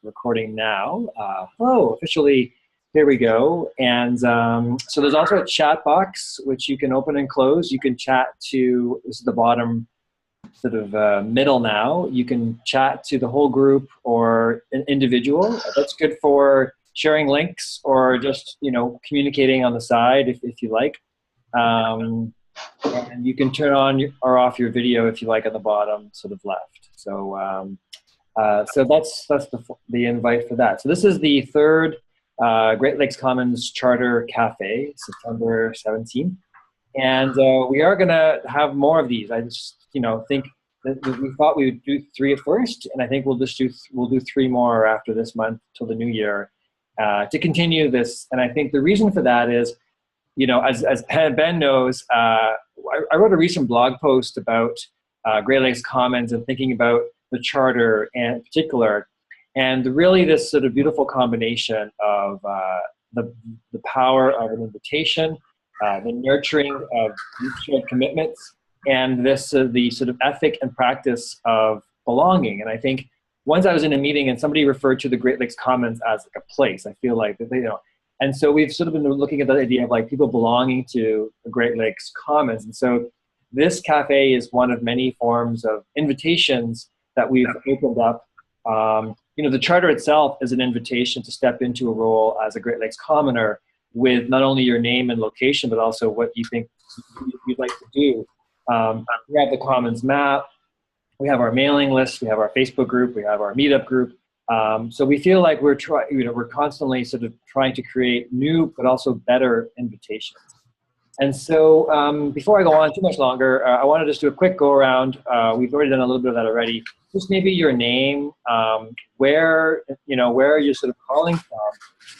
recording now. Hello, officially, here we go. And so there's also a chat box, which you can open and close. You can chat to, this is the bottom sort of middle now. You can chat to the whole group or an individual. That's good for sharing links or just, you know, communicating on the side if you like. And you can turn on or off your video if you like on the bottom sort of left. So so that's the invite for that. So this is the third Great Lakes Commons Charter Cafe, September 17th. And we are gonna have more of these. I just, you know, think that we thought we would do 3 at first, and I think we'll do 3 more after this month till the new year to continue this. And I think the reason for that is, you know, as Ben knows, I wrote a recent blog post about Great Lakes Commons and thinking about the charter in particular, and really this sort of beautiful combination of the power of an invitation, the nurturing of mutual commitments, and this the sort of ethic and practice of belonging. And I think once I was in a meeting and somebody referred to the Great Lakes Commons as like a place, I feel like that they, you know, and so we've sort of been looking at the idea of like people belonging to the Great Lakes Commons. And so this cafe is one of many forms of invitations that we've opened up. You know, the charter itself is an invitation to step into a role as a Great Lakes commoner with not only your name and location, but also what you think you'd like to do. We have the Commons map, we have our mailing list, we have our Facebook group, we have our meetup group. So we feel like we're constantly sort of trying to create new, but also better invitations. And so before I go on too much longer, I want to just do a quick go around. We've already done a little bit of that already. Just maybe your name, where you're sort of calling from.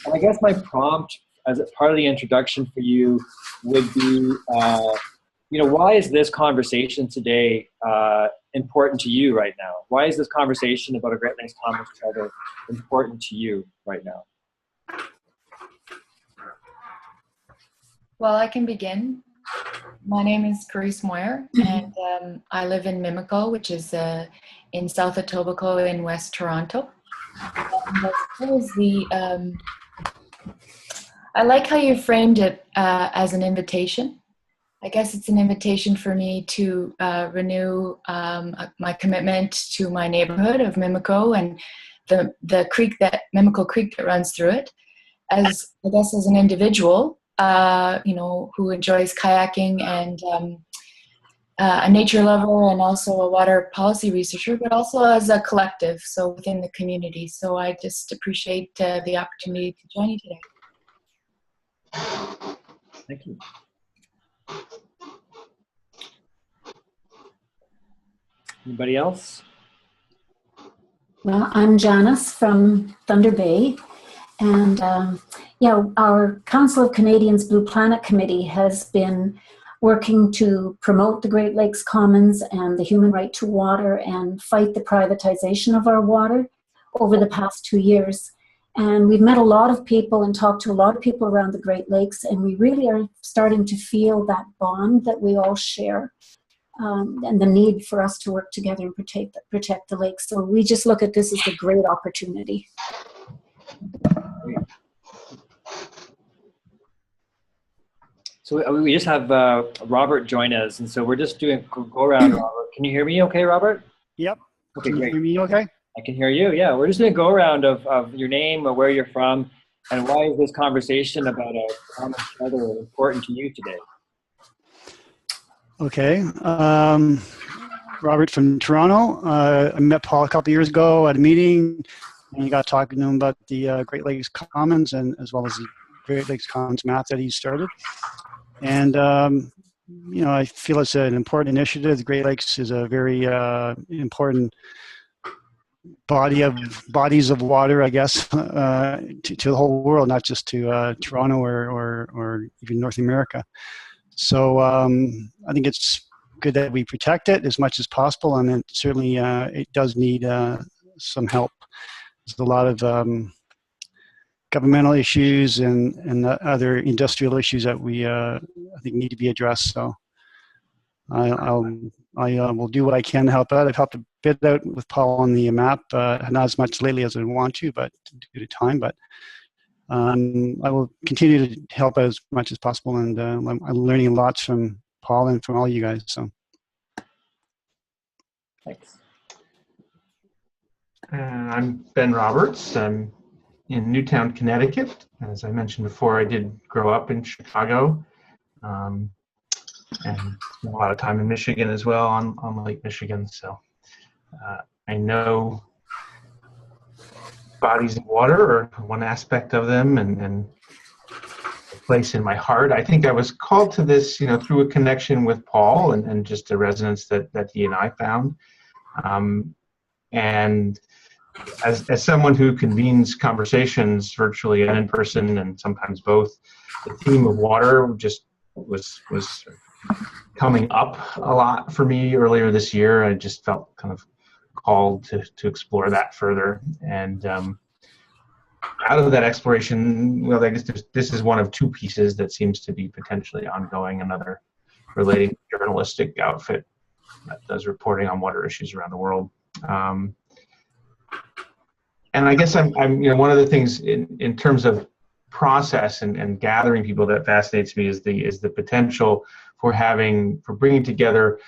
And I guess my prompt as a part of the introduction for you would be, you know, why is this conversation today important to you right now? Why is this conversation about a Great Lakes Commons Charter important to you right now? Well, I can begin. My name is Carice Moyer, and I live in Mimico, which is in South Etobicoke in West Toronto. And I like how you framed it as an invitation. I guess it's an invitation for me to renew my commitment to my neighborhood of Mimico and the creek, that Mimico Creek that runs through it. As I guess as an individual, you know, who enjoys kayaking and a nature lover and also a water policy researcher, but also as a collective, so within the community. So I just appreciate the opportunity to join you today. Thank you. Anybody else? Well, I'm Janice from Thunder Bay, and yeah, our Council of Canadians Blue Planet Committee has been working to promote the Great Lakes Commons and the human right to water and fight the privatization of our water over the past 2 years. And we've met a lot of people and talked to a lot of people around the Great Lakes, and we really are starting to feel that bond that we all share. And the need for us to work together and protect the lakes. So we just look at this as a great opportunity. So we just have Robert join us, and so we're just doing go around. Robert, can you hear me okay, Robert? Yep. Okay, Can great. you hear me okay? I can hear you, yeah. We're just doing a go around of your name or where you're from, and why is this conversation about a common charter important to you today? Okay. Robert from Toronto. I met Paul a couple of years ago at a meeting, and I got talking to him about the Great Lakes Commons and as well as the Great Lakes Commons map that he started. And you know, I feel it's an important initiative. The Great Lakes is a very important bodies of water, I guess, to the whole world, not just to Toronto or even North America. So I think it's good that we protect it as much as possible, and it certainly it does need some help. There's a lot of governmental issues and other industrial issues that we I think need to be addressed. So I'll I will do what I can to help out. I've helped a bit out with Paul on the map, not as much lately as I want to, but due to time. But I will continue to help out as much as possible, and I'm learning lots from Paul and from all you guys. So, Thanks. I'm Ben Roberts. I'm in Newtown, Connecticut. As I mentioned before, I did grow up in Chicago, and spent a lot of time in Michigan as well, on Lake Michigan. So I know bodies of water are one aspect of them, and a place in my heart. I think I was called to this, through a connection with Paul and just a resonance that he and I found. And as someone who convenes conversations virtually and in person, and sometimes both, the theme of water just was coming up a lot for me earlier this year. I just felt kind of called to explore that further. And out of that exploration, well, I guess this is one of two pieces that seems to be potentially ongoing, another relating to journalistic outfit that does reporting on water issues around the world. And I guess I'm one of the things in terms of process and gathering people that fascinates me is the potential for bringing together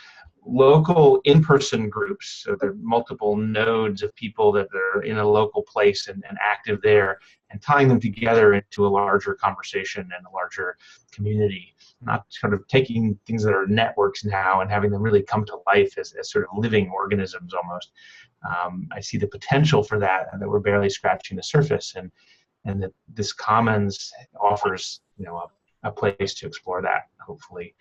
local in-person groups. So there are multiple nodes of people that are in a local place and active there, and tying them together into a larger conversation and a larger community, not sort of taking things that are networks now and having them really come to life as sort of living organisms almost. I see the potential for that, and that we're barely scratching the surface, and that this commons offers a place to explore that, hopefully.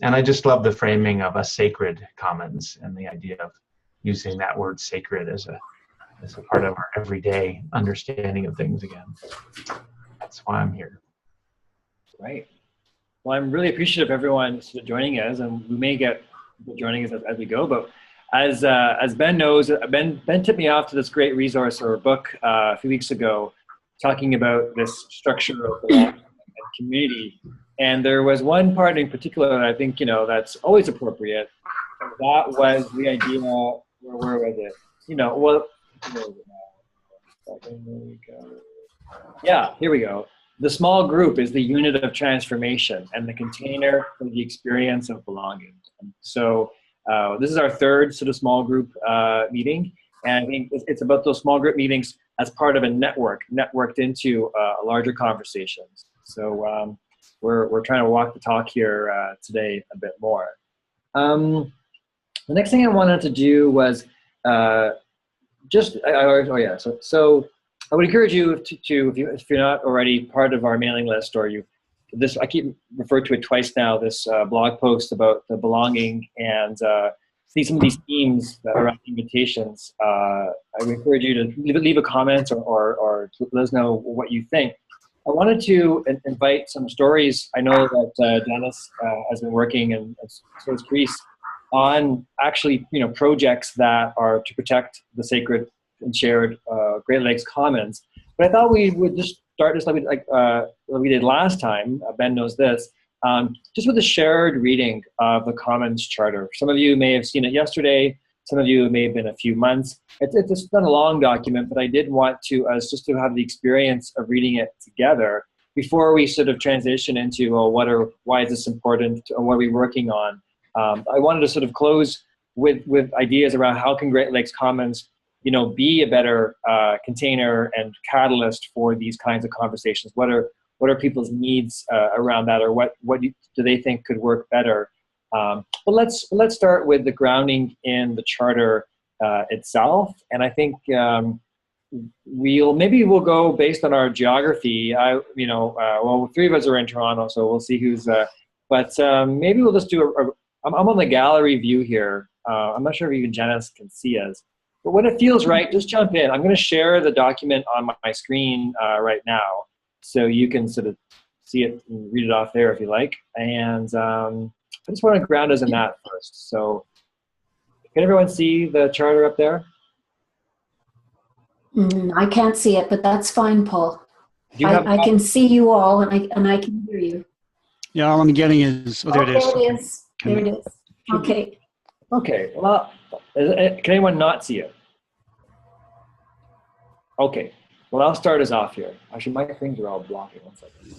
And I just love the framing of a sacred commons and the idea of using that word sacred as a part of our everyday understanding of things again. That's why I'm here. Right. Well, I'm really appreciative of everyone sort of joining us, and we may get people joining us as we go. But as Ben knows, Ben tipped me off to this great resource or book a few weeks ago, talking about this structure of belonging and community. And there was one part in particular that I think that's always appropriate. And that was the idea. Where was it? Yeah, here we go. The small group is the unit of transformation and the container for the experience of belonging. So this is our third sort of small group meeting. And I think it's about those small group meetings as part of a networked into larger conversations. So we're trying to walk the talk here today a bit more. The next thing I wanted to do was So I would encourage you to if you're not already part of our mailing list, or I keep referred to it twice now, this blog post about the belonging and see some of these themes around invitations. I would encourage you to leave a comment or let us know what you think. I wanted to invite some stories. I know that Dennis has been working, and so has Chris, on actually projects that are to protect the sacred and shared Great Lakes Commons. But I thought we would just start just like we did last time. Ben knows this. Just with a shared reading of the Commons Charter. Some of you may have seen it yesterday. Some of you may have been a few months. It's not a long document, but I did want us just to have the experience of reading it together before we sort of transition into why is this important, or what are we working on. I wanted to sort of close with ideas around how can Great Lakes Commons be a better container and catalyst for these kinds of conversations. What are people's needs around that, or what do they think could work better? But let's start with the grounding in the charter itself, and I think we'll go based on our geography. Three of us are in Toronto, so we'll see who's. But maybe we'll just do I'm on the gallery view here. I'm not sure if even Janice can see us. But when it feels right, just jump in. I'm going to share the document on my screen right now, so you can sort of see it and read it off there if you like. And I just want to ground us in that first. So can everyone see the charter up there? I can't see it, but that's fine, Paul. I can see you all, and I can hear you. Yeah, all I'm getting is, there it is. There it is. There it is. Okay. Okay, well, can anyone not see it? Okay, well, I'll start us off here. Actually, my things are all blocking. One second.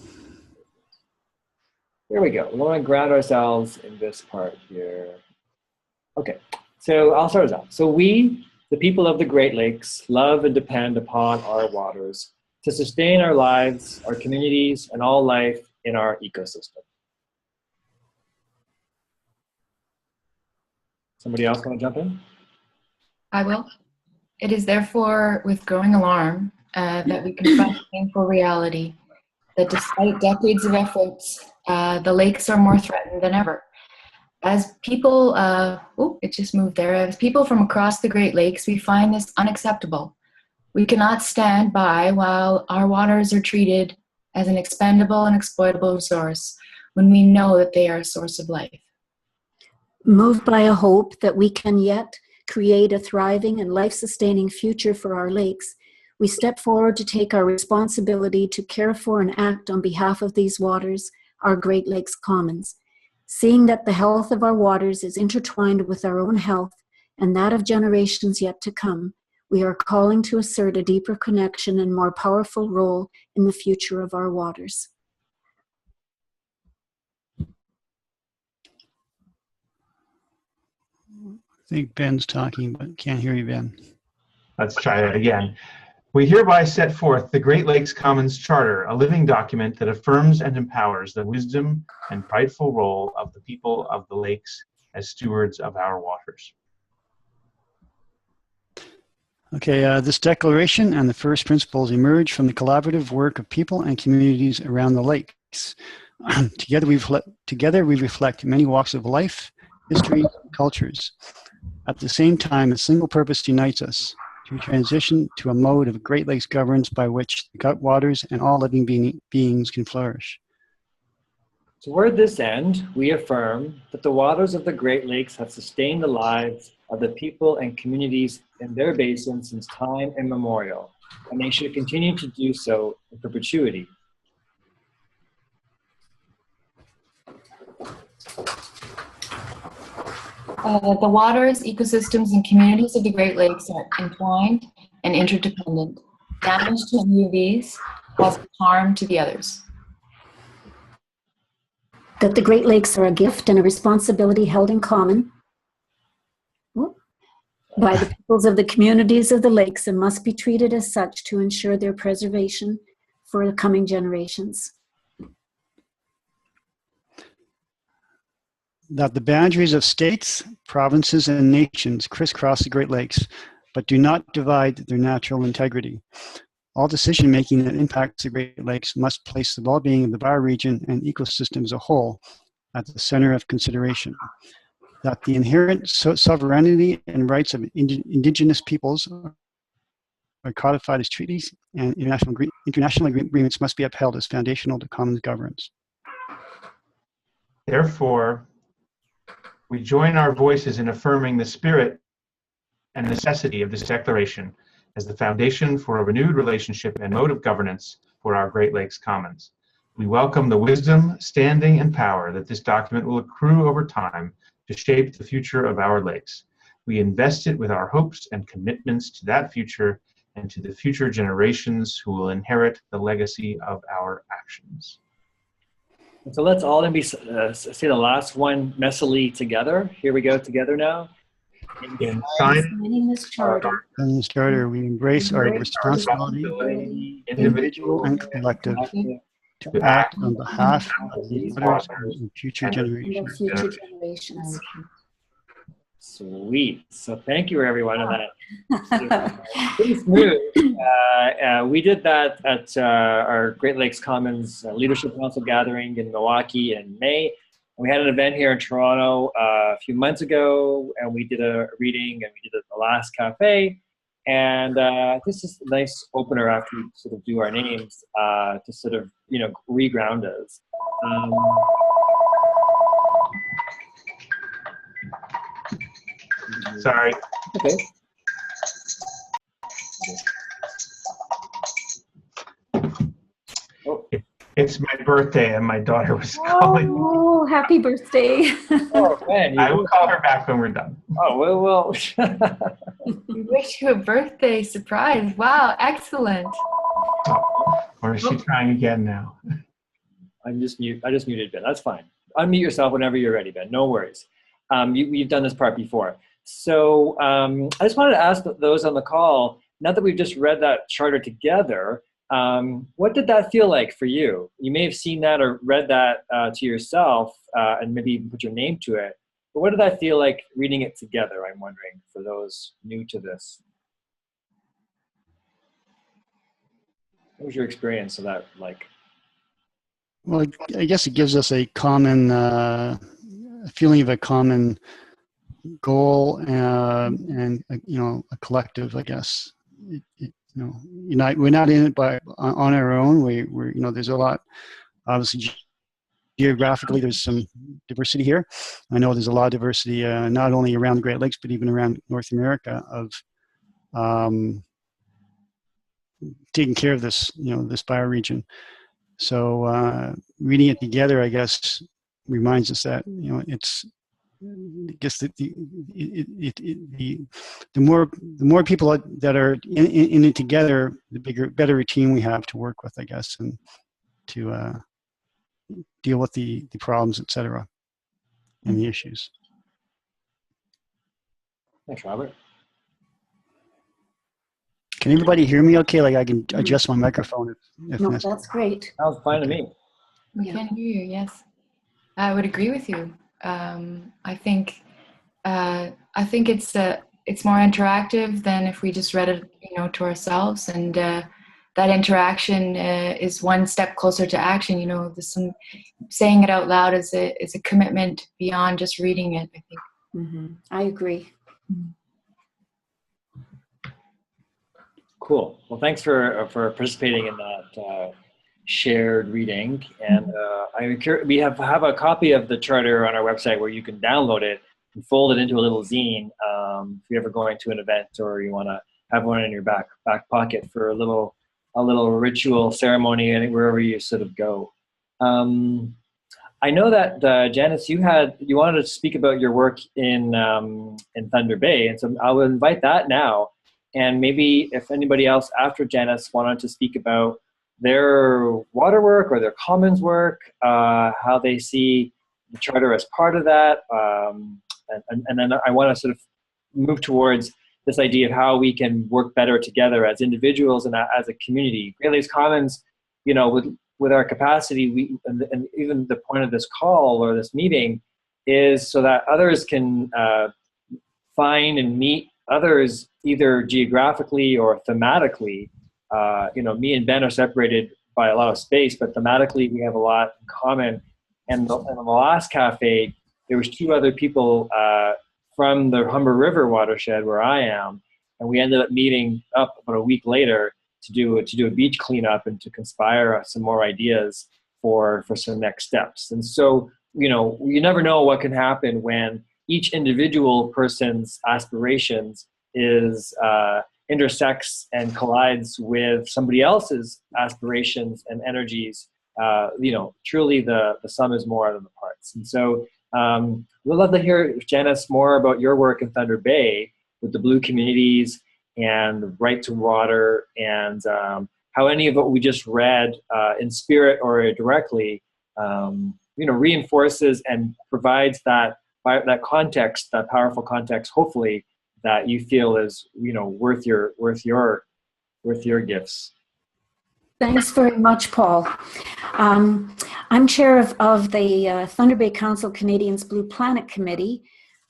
Here we go. We're going to ground ourselves in this part here. Okay, so I'll start us off. So we, the people of the Great Lakes, love and depend upon our waters to sustain our lives, our communities, and all life in our ecosystem. Somebody else want to jump in? I will. It is therefore with growing alarm that we confront the painful reality that despite decades of efforts, the lakes are more threatened than ever. As people, it just moved there. As people from across the Great Lakes, we find this unacceptable. We cannot stand by while our waters are treated as an expendable and exploitable resource when we know that they are a source of life. Moved by a hope that we can yet create a thriving and life-sustaining future for our lakes, we step forward to take our responsibility to care for and act on behalf of these waters, our Great Lakes Commons. Seeing that the health of our waters is intertwined with our own health and that of generations yet to come, we are calling to assert a deeper connection and more powerful role in the future of our waters. I think Ben's talking, but can't hear you, Ben. Let's try that again. We hereby set forth the Great Lakes Commons Charter, a living document that affirms and empowers the wisdom and prideful role of the people of the lakes as stewards of our waters. Okay, this declaration and the first principles emerge from the collaborative work of people and communities around the lakes. Together we reflect many walks of life, history, and cultures. At the same time, a single purpose unites us: to transition to a mode of Great Lakes governance by which the waters and all living beings can flourish. Toward this end, we affirm that the waters of the Great Lakes have sustained the lives of the people and communities in their basin since time immemorial, and they should continue to do so in perpetuity. The waters, ecosystems, and communities of the Great Lakes are entwined and interdependent. Damage to any of these causes harm to the others. That the Great Lakes are a gift and a responsibility held in common by the peoples of the communities of the lakes and must be treated as such to ensure their preservation for the coming generations. That the boundaries of states, provinces, and nations crisscross the Great Lakes, but do not divide their natural integrity. All decision-making that impacts the Great Lakes must place the well-being of the bioregion and ecosystem as a whole at the center of consideration. That the inherent sovereignty and rights of indigenous peoples are codified as treaties, and international agreements must be upheld as foundational to common governance. Therefore, we join our voices in affirming the spirit and necessity of this declaration as the foundation for a renewed relationship and mode of governance for our Great Lakes Commons. We welcome the wisdom, standing, and power that this document will accrue over time to shape the future of our lakes. We invest it with our hopes and commitments to that future and to the future generations who will inherit the legacy of our actions. And so let's all say the last one messily together. Here we go together now. In signing this charter, we embrace our responsibility, individual and collective, to act on behalf of the waters and future generations. Sweet. So thank you, everyone, on that. Pretty smooth. We did that at our Great Lakes Commons Leadership Council gathering in Milwaukee in May. We had an event here in Toronto a few months ago, and we did a reading, and we did it at the last cafe. And this is a nice opener after we sort of do our names to sort of, re-ground us. Sorry. Okay. Oh. It's my birthday and my daughter was calling me. Oh, happy birthday. Oh, man. I will call her back when we're done. Oh, well. We wish you a birthday surprise. Wow, excellent. Or is she trying again now? I just muted Ben. That's fine. Unmute yourself whenever you're ready, Ben. No worries. You've done this part before. So I just wanted to ask those on the call, now that we've just read that charter together, what did that feel like for you? You may have seen that or read that to yourself and maybe even put your name to it. But what did that feel like reading it together, I'm wondering, for those new to this? What was your experience of that like? Well, I guess it gives us a common feeling of a common goal and a collective, I guess. We're not in it on our own. We're there's a lot, obviously geographically there's some diversity here. I know there's a lot of diversity not only around the Great Lakes but even around North America of taking care of this this bioregion. So reading it together, I guess, reminds us that it's. I guess the more people that are in it together, the better team we have to work with, I guess, and to deal with the problems, etc., and the issues. Thanks, Robert. Can everybody hear me okay? Like I can adjust my microphone if No, necessary. that's great. Sounds fine to me. We can hear you, yes. I would agree with you. I think it's more interactive than if we just read it, to ourselves. And that interaction is one step closer to action. There's some saying it out loud is a commitment beyond just reading it, I think. Mm-hmm. I agree. Cool. Well, thanks for participating in that shared reading. And we have a copy of the charter on our website where you can download it and fold it into a little zine if you're ever going to an event or you want to have one in your back pocket for a little ritual ceremony and wherever you sort of go. I know that Janice, you wanted to speak about your work in Thunder Bay, and so I will invite that now. And maybe if anybody else after Janice wanted to speak about their water work or their commons work, how they see the charter as part of that, and then I want to sort of move towards this idea of how we can work better together as individuals and as a community. Great Lakes Commons, with our capacity, and even the point of this call or this meeting is so that others can find and meet others either geographically or thematically. Me and Ben are separated by a lot of space, but thematically we have a lot in common. And in the last cafe, there was 2 other people from the Humber River watershed where I am, and we ended up meeting up about a week later to do a beach cleanup and to conspire some more ideas for some next steps. And so, you never know what can happen when each individual person's aspirations intersects and collides with somebody else's aspirations and energies. Truly the sum is more than the parts. And so we'd love to hear, Janice, more about your work in Thunder Bay with the Blue communities and Right to Water, and how any of what we just read in spirit or directly, reinforces and provides that context, that powerful context, hopefully, that you feel is worth your gifts. Thanks very much, Paul. I'm chair of the Thunder Bay Council Canadians Blue Planet Committee.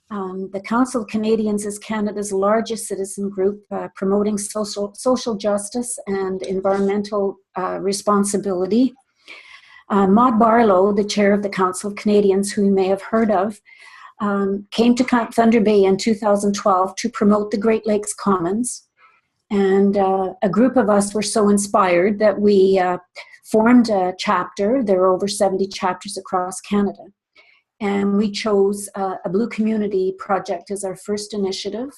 The Council of Canadians is Canada's largest citizen group promoting social justice and environmental responsibility. Maud Barlow, the chair of the Council of Canadians, who you may have heard of, came to Thunder Bay in 2012 to promote the Great Lakes Commons. And a group of us were so inspired that we formed a chapter. There are over 70 chapters across Canada. And we chose a Blue Community project as our first initiative.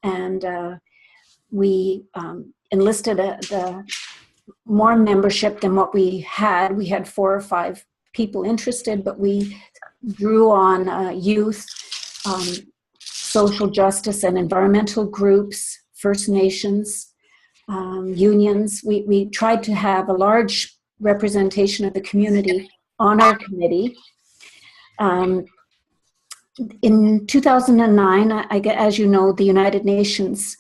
And we enlisted more membership than what we had. We had 4 or 5 people interested, but we drew on youth, social justice and environmental groups, First Nations, unions. We tried to have a large representation of the community on our committee. In 2009, as you know, the United Nations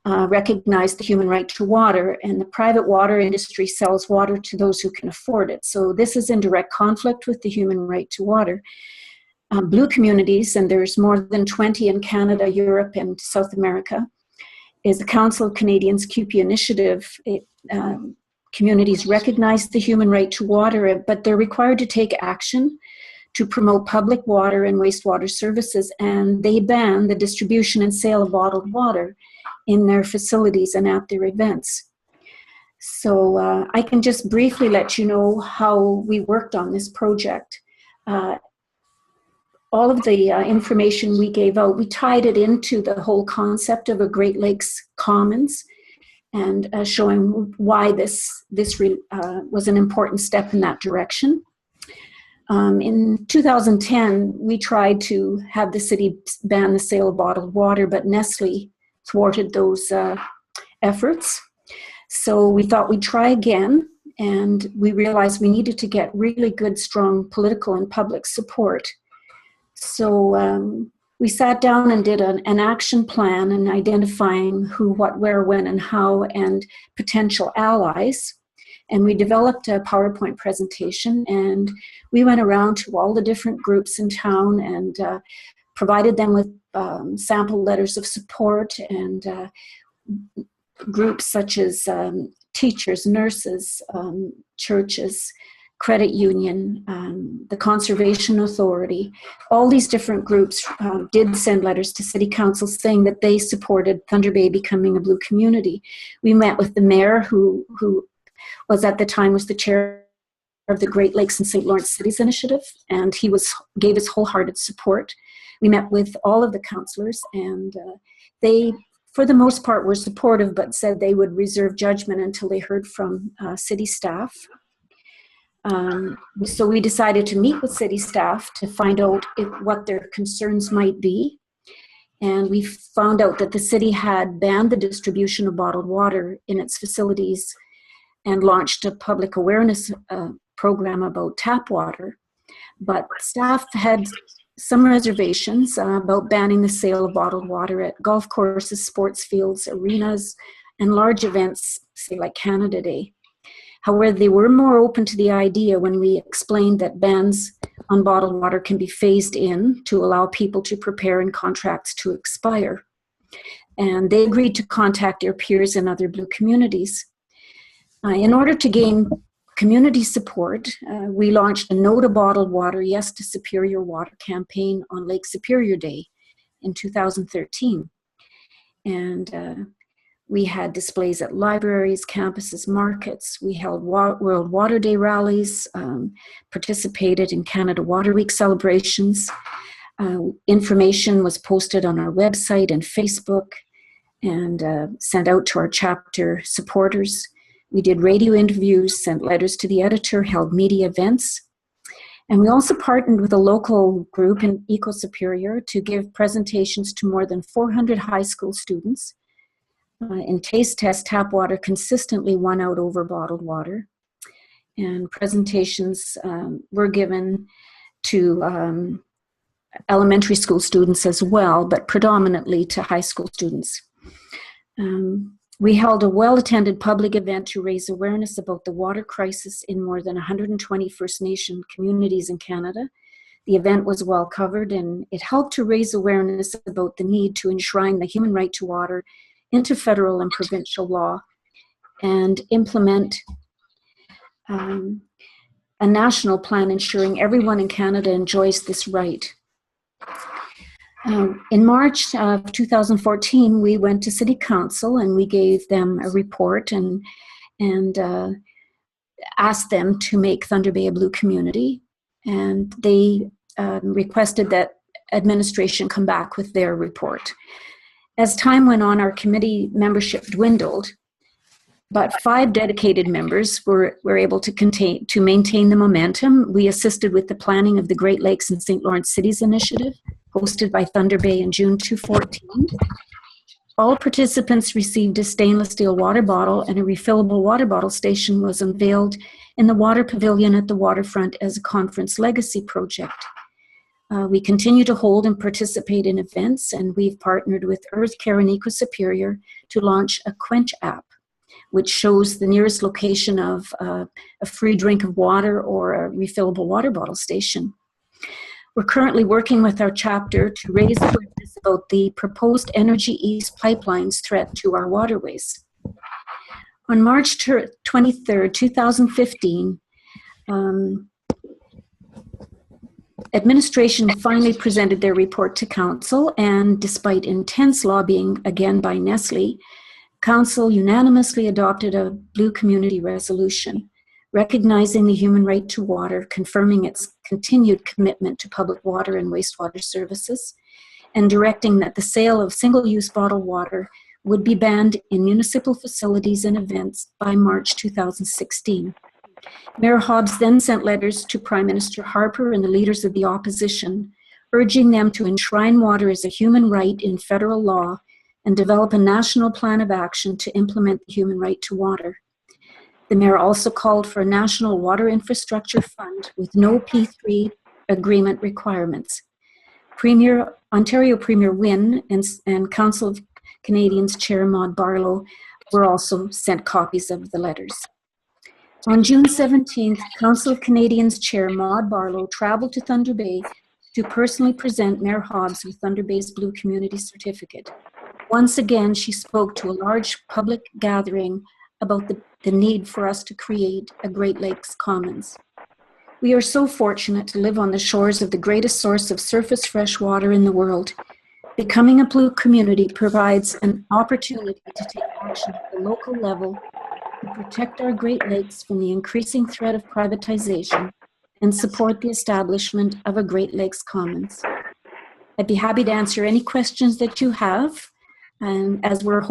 recognized the human right to water, and the private water industry sells water to those who can afford it. So this is in direct conflict with the human right to water. Blue communities, and there's more than 20 in Canada, Europe, and South America, is the Council of Canadians QP initiative. Communities recognize the human right to water, but they're required to take action to promote public water and wastewater services, and they ban the distribution and sale of bottled water in their facilities and at their events. So I can just briefly let you know how we worked on this project. All of the information we gave out, we tied it into the whole concept of a Great Lakes Commons, and showing why this was an important step in that direction. In 2010, we tried to have the city ban the sale of bottled water, but Nestle thwarted those efforts. So we thought we'd try again, and we realized we needed to get really good, strong political and public support. So we sat down and did an action plan and identifying who, what, where, when, and how, and potential allies. And we developed a PowerPoint presentation, and we went around to all the different groups in town and provided them with sample letters of support, and groups such as teachers, nurses, churches, credit union, the Conservation Authority. All these different groups did send letters to City Council saying that they supported Thunder Bay becoming a blue community. We met with the mayor, who was at the time was the chair of the Great Lakes and St. Lawrence Cities Initiative, and he gave his wholehearted support. We met with all of the councillors, and they, for the most part, were supportive, but said they would reserve judgment until they heard from city staff. So we decided to meet with city staff to find out what their concerns might be. And we found out that the city had banned the distribution of bottled water in its facilities and launched a public awareness program about tap water. But staff had some reservations about banning the sale of bottled water at golf courses, sports fields, arenas, and large events, say like Canada Day. However, they were more open to the idea when we explained that bans on bottled water can be phased in to allow people to prepare and contracts to expire. And they agreed to contact their peers in other blue communities. In order to gain community support, we launched a No to Bottled Water, Yes to Superior Water campaign on Lake Superior Day in 2013. And we had displays at libraries, campuses, markets. We held World Water Day rallies, participated in Canada Water Week celebrations. Information was posted on our website and Facebook and sent out to our chapter supporters. We did radio interviews, sent letters to the editor, held media events. And we also partnered with a local group in Eco Superior to give presentations to more than 400 high school students. In taste test, tap water consistently won out over bottled water. And presentations were given to elementary school students as well, but predominantly to high school students. We held a well-attended public event to raise awareness about the water crisis in more than 120 First Nation communities in Canada. The event was well covered, and it helped to raise awareness about the need to enshrine the human right to water into federal and provincial law and implement a national plan ensuring everyone in Canada enjoys this right. In March of 2014, we went to City Council and we gave them a report and asked them to make Thunder Bay a blue community. And they requested that administration come back with their report. As time went on, our committee membership dwindled, but 5 dedicated members were able to maintain the momentum. We assisted with the planning of the Great Lakes and St. Lawrence Cities Initiative, hosted by Thunder Bay in June 2014. All participants received a stainless steel water bottle, and a refillable water bottle station was unveiled in the water pavilion at the waterfront as a conference legacy project. We continue to hold and participate in events, and we've partnered with Earth Care and Eco Superior to launch a Quench app, which shows the nearest location of a free drink of water or a refillable water bottle station. We're currently working with our chapter to raise awareness about the proposed Energy East pipeline's threat to our waterways. On March 23rd, 2015, administration finally presented their report to Council, and despite intense lobbying, again by Nestle, Council unanimously adopted a Blue Community Resolution, recognizing the human right to water, confirming its continued commitment to public water and wastewater services, and directing that the sale of single-use bottled water would be banned in municipal facilities and events by March 2016. Mayor Hobbs then sent letters to Prime Minister Harper and the leaders of the opposition, urging them to enshrine water as a human right in federal law and develop a national plan of action to implement the human right to water. The mayor also called for a national water infrastructure fund with no P3 agreement requirements. Ontario Premier Wynne and Council of Canadians Chair Maud Barlow were also sent copies of the letters. On June 17th, Council of Canadians Chair Maud Barlow traveled to Thunder Bay to personally present Mayor Hobbs with Thunder Bay's Blue Community Certificate. Once again, she spoke to a large public gathering about the need for us to create a Great Lakes Commons. We are so fortunate to live on the shores of the greatest source of surface fresh water in the world. Becoming a Blue community provides an opportunity to take action at the local level to protect our Great Lakes from the increasing threat of privatization and support the establishment of a Great Lakes Commons. I'd be happy to answer any questions that you have. And as we're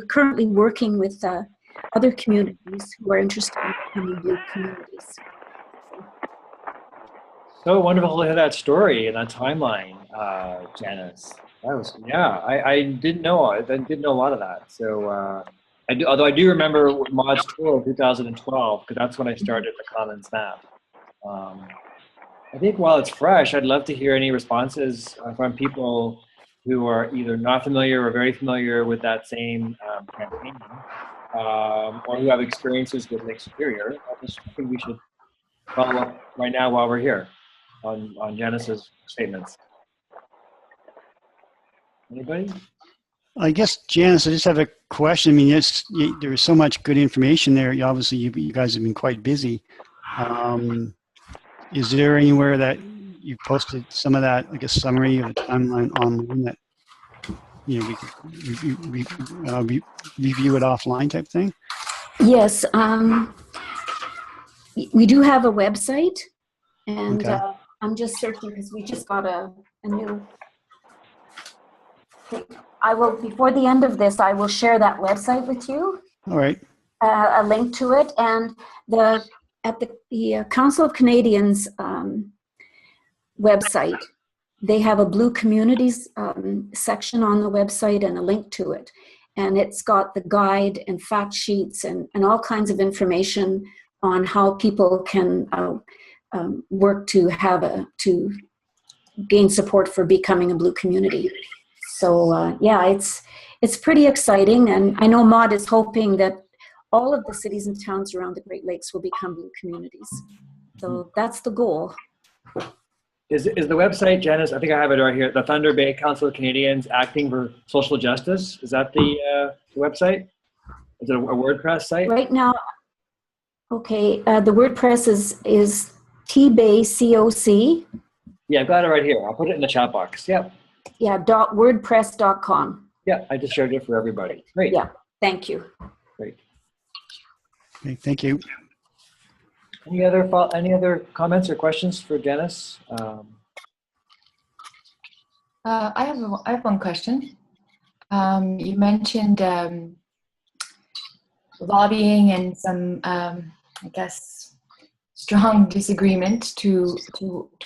currently working with other communities who are interested in becoming Blue communities. So wonderful to hear that story and that timeline, Janice. That was, yeah, I didn't know. I didn't know a lot of that. So, although I do remember Maud's tour of 2012, because that's when I started the Commons map. I think while it's fresh, I'd love to hear any responses from people who are either not familiar or very familiar with that same campaign, or who have experiences with Lake Superior. I just think we should follow up right now while we're here on Janice's statements. Anybody? I guess, Janice, I just have a question. I mean, there is so much good information there. Obviously, you guys have been quite busy. Is there anywhere that you posted some of that, like a summary of the timeline online that we could review it offline type thing? Yes, we do have a website, and okay. I'm just searching because we just got a new. I will, before the end of this, I will share that website with you. All right. A link to it, and at the Council of Canadians website, they have a Blue Communities section on the website and a link to it. And it's got the guide and fact sheets and all kinds of information on how people can work to to gain support for becoming a Blue community. So yeah, it's pretty exciting, and I know Maud is hoping that all of the cities and towns around the Great Lakes will become Blue communities. So that's the goal. Is the website, Janice, I think I have it right here, the Thunder Bay Council of Canadians Acting for Social Justice. Is that the website? Is it a WordPress site? Right now, okay, the WordPress is tbaycoc. Yeah, I've got it right here. I'll put it in the chat box. Yeah. Yeah, .wordpress.com. Yeah, I just shared it for everybody. Great. Yeah, thank you. Great. Okay, thank you. Any other comments or questions for Janice? I have one question. You mentioned lobbying and some, I guess, strong disagreement to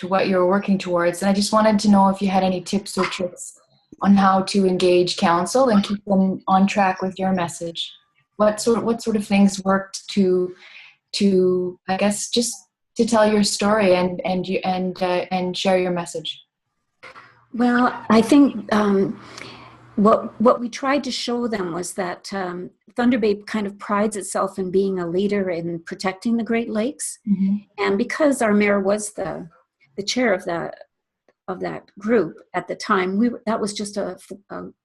what you're working towards. And I just wanted to know if you had any tips or tricks on how to engage council and keep them on track with your message. What sort of things worked to I guess just to tell your story and share your message? Well, I think what we tried to show them was that Thunder Bay kind of prides itself in being a leader in protecting the Great Lakes, Mm-hmm. and because our mayor was the chair of that group at the time, that was just a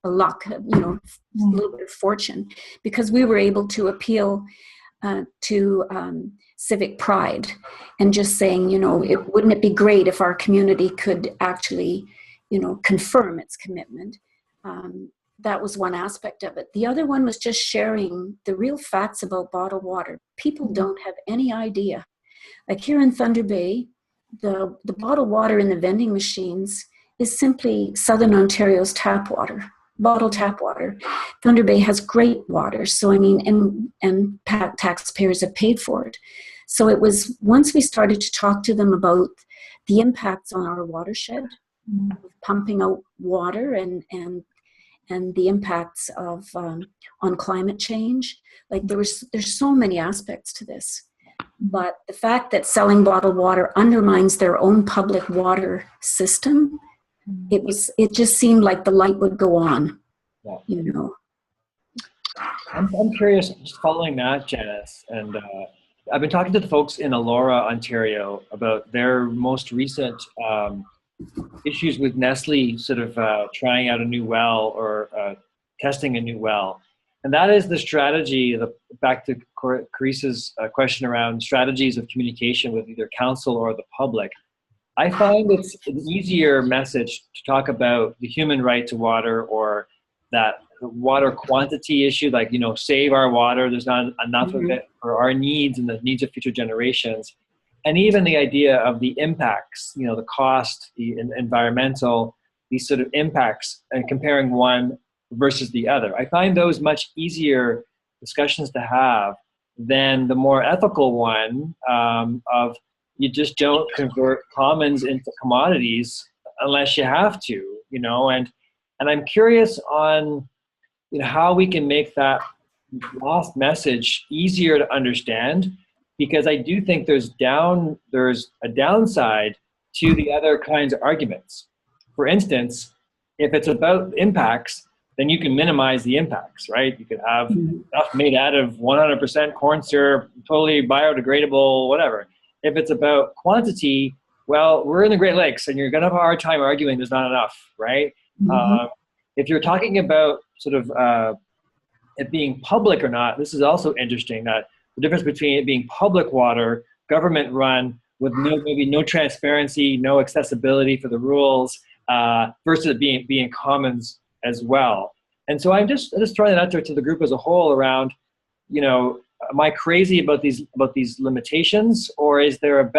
luck, a little bit of fortune, because we were able to appeal to civic pride and just saying, wouldn't it be great if our community could actually, confirm its commitment. That was one aspect of it. The other one was just sharing the real facts about bottled water. People don't have any idea. Like here in Thunder Bay, the bottled water in the vending machines is simply Southern Ontario's tap water, bottled tap water. Thunder Bay has great water, so and taxpayers have paid for it. So it was once we started to talk to them about the impacts on our watershed, pumping out water and the impacts of on climate change. Like there's so many aspects to this. But the fact that selling bottled water undermines their own public water system, it just seemed like the light would go on. Yeah. I'm curious, just following that, Janice, and I've been talking to the folks in Elora, Ontario, about their most recent issues with Nestle sort of trying out a new well or testing a new well. And that is the strategy, back to Carissa's question around strategies of communication with either council or the public. I find it's an easier message to talk about the human right to water, or that water quantity issue, like, save our water, there's not enough of it for our needs and the needs of future generations. And even the idea of the impacts, the cost, the environmental, these sort of impacts, and comparing one versus the other. I find those much easier discussions to have than the more ethical one of you just don't convert commons into commodities unless you have to, and I'm curious on how we can make that last message easier to understand, because I do think there's a downside to the other kinds of arguments. For instance, if it's about impacts, then you can minimize the impacts, right? You could have stuff made out of 100% corn syrup, totally biodegradable, whatever. If it's about quantity, well, we're in the Great Lakes, and you're going to have a hard time arguing there's not enough, right? If you're talking about sort of it being public or not, this is also interesting, that the difference between it being public water, government run, with maybe no transparency, no accessibility for the rules, versus it being commons as well. And so I'm just throwing that out there to the group as a whole around, am I crazy about these limitations, or is there a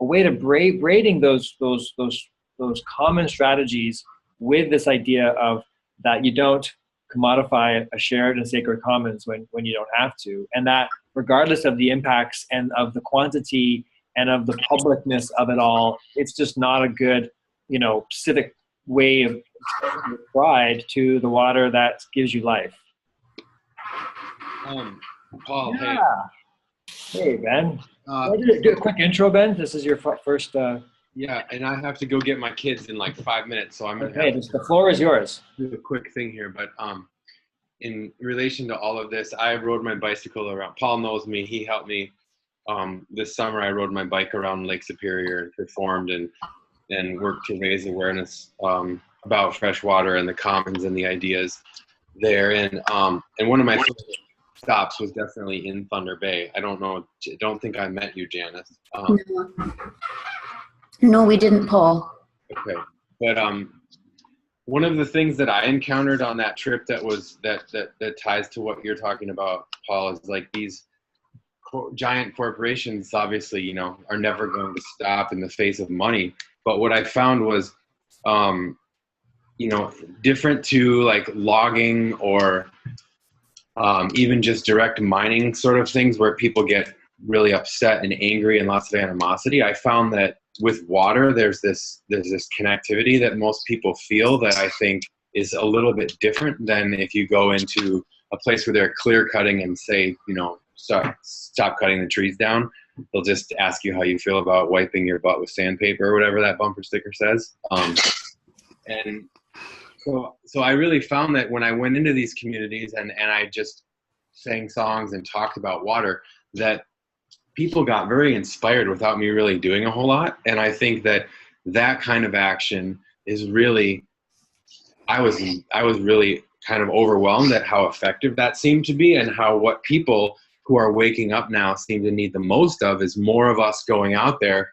way to braiding those common strategies with this idea of that you don't commodify a shared and sacred commons when you don't have to, and that regardless of the impacts and of the quantity and of the publicness of it all, it's just not a good, civic way of expressing pride to the water that gives you life. Paul, yeah. Hey, Ben. Do a quick intro, Ben. This is your first. Yeah, and I have to go get my kids in like 5 minutes, so I'm gonna the floor is yours. Do a quick thing here, but in relation to all of this, I rode my bicycle around. Paul knows me; he helped me. This summer, I rode my bike around Lake Superior and performed and worked to raise awareness about fresh water and the commons and the ideas there. And one of my favorite stops was definitely in Thunder Bay. I don't think I met you, Janice. No, we didn't, Paul. Okay, but one of the things that I encountered on that trip that ties to what you're talking about, Paul, is like these giant corporations obviously, are never going to stop in the face of money. But what I found was, different to like logging or even just direct mining sort of things where people get really upset and angry and lots of animosity. I found that with water, there's this connectivity that most people feel that I think is a little bit different than if you go into a place where they're clear cutting and say, stop cutting the trees down. They'll just ask you how you feel about wiping your butt with sandpaper or whatever that bumper sticker says. And so I really found that when I went into these communities and I just sang songs and talked about water, that people got very inspired without me really doing a whole lot. And I think that kind of action is really, I was really kind of overwhelmed at how effective that seemed to be, and how what people who are waking up now seem to need the most of is more of us going out there,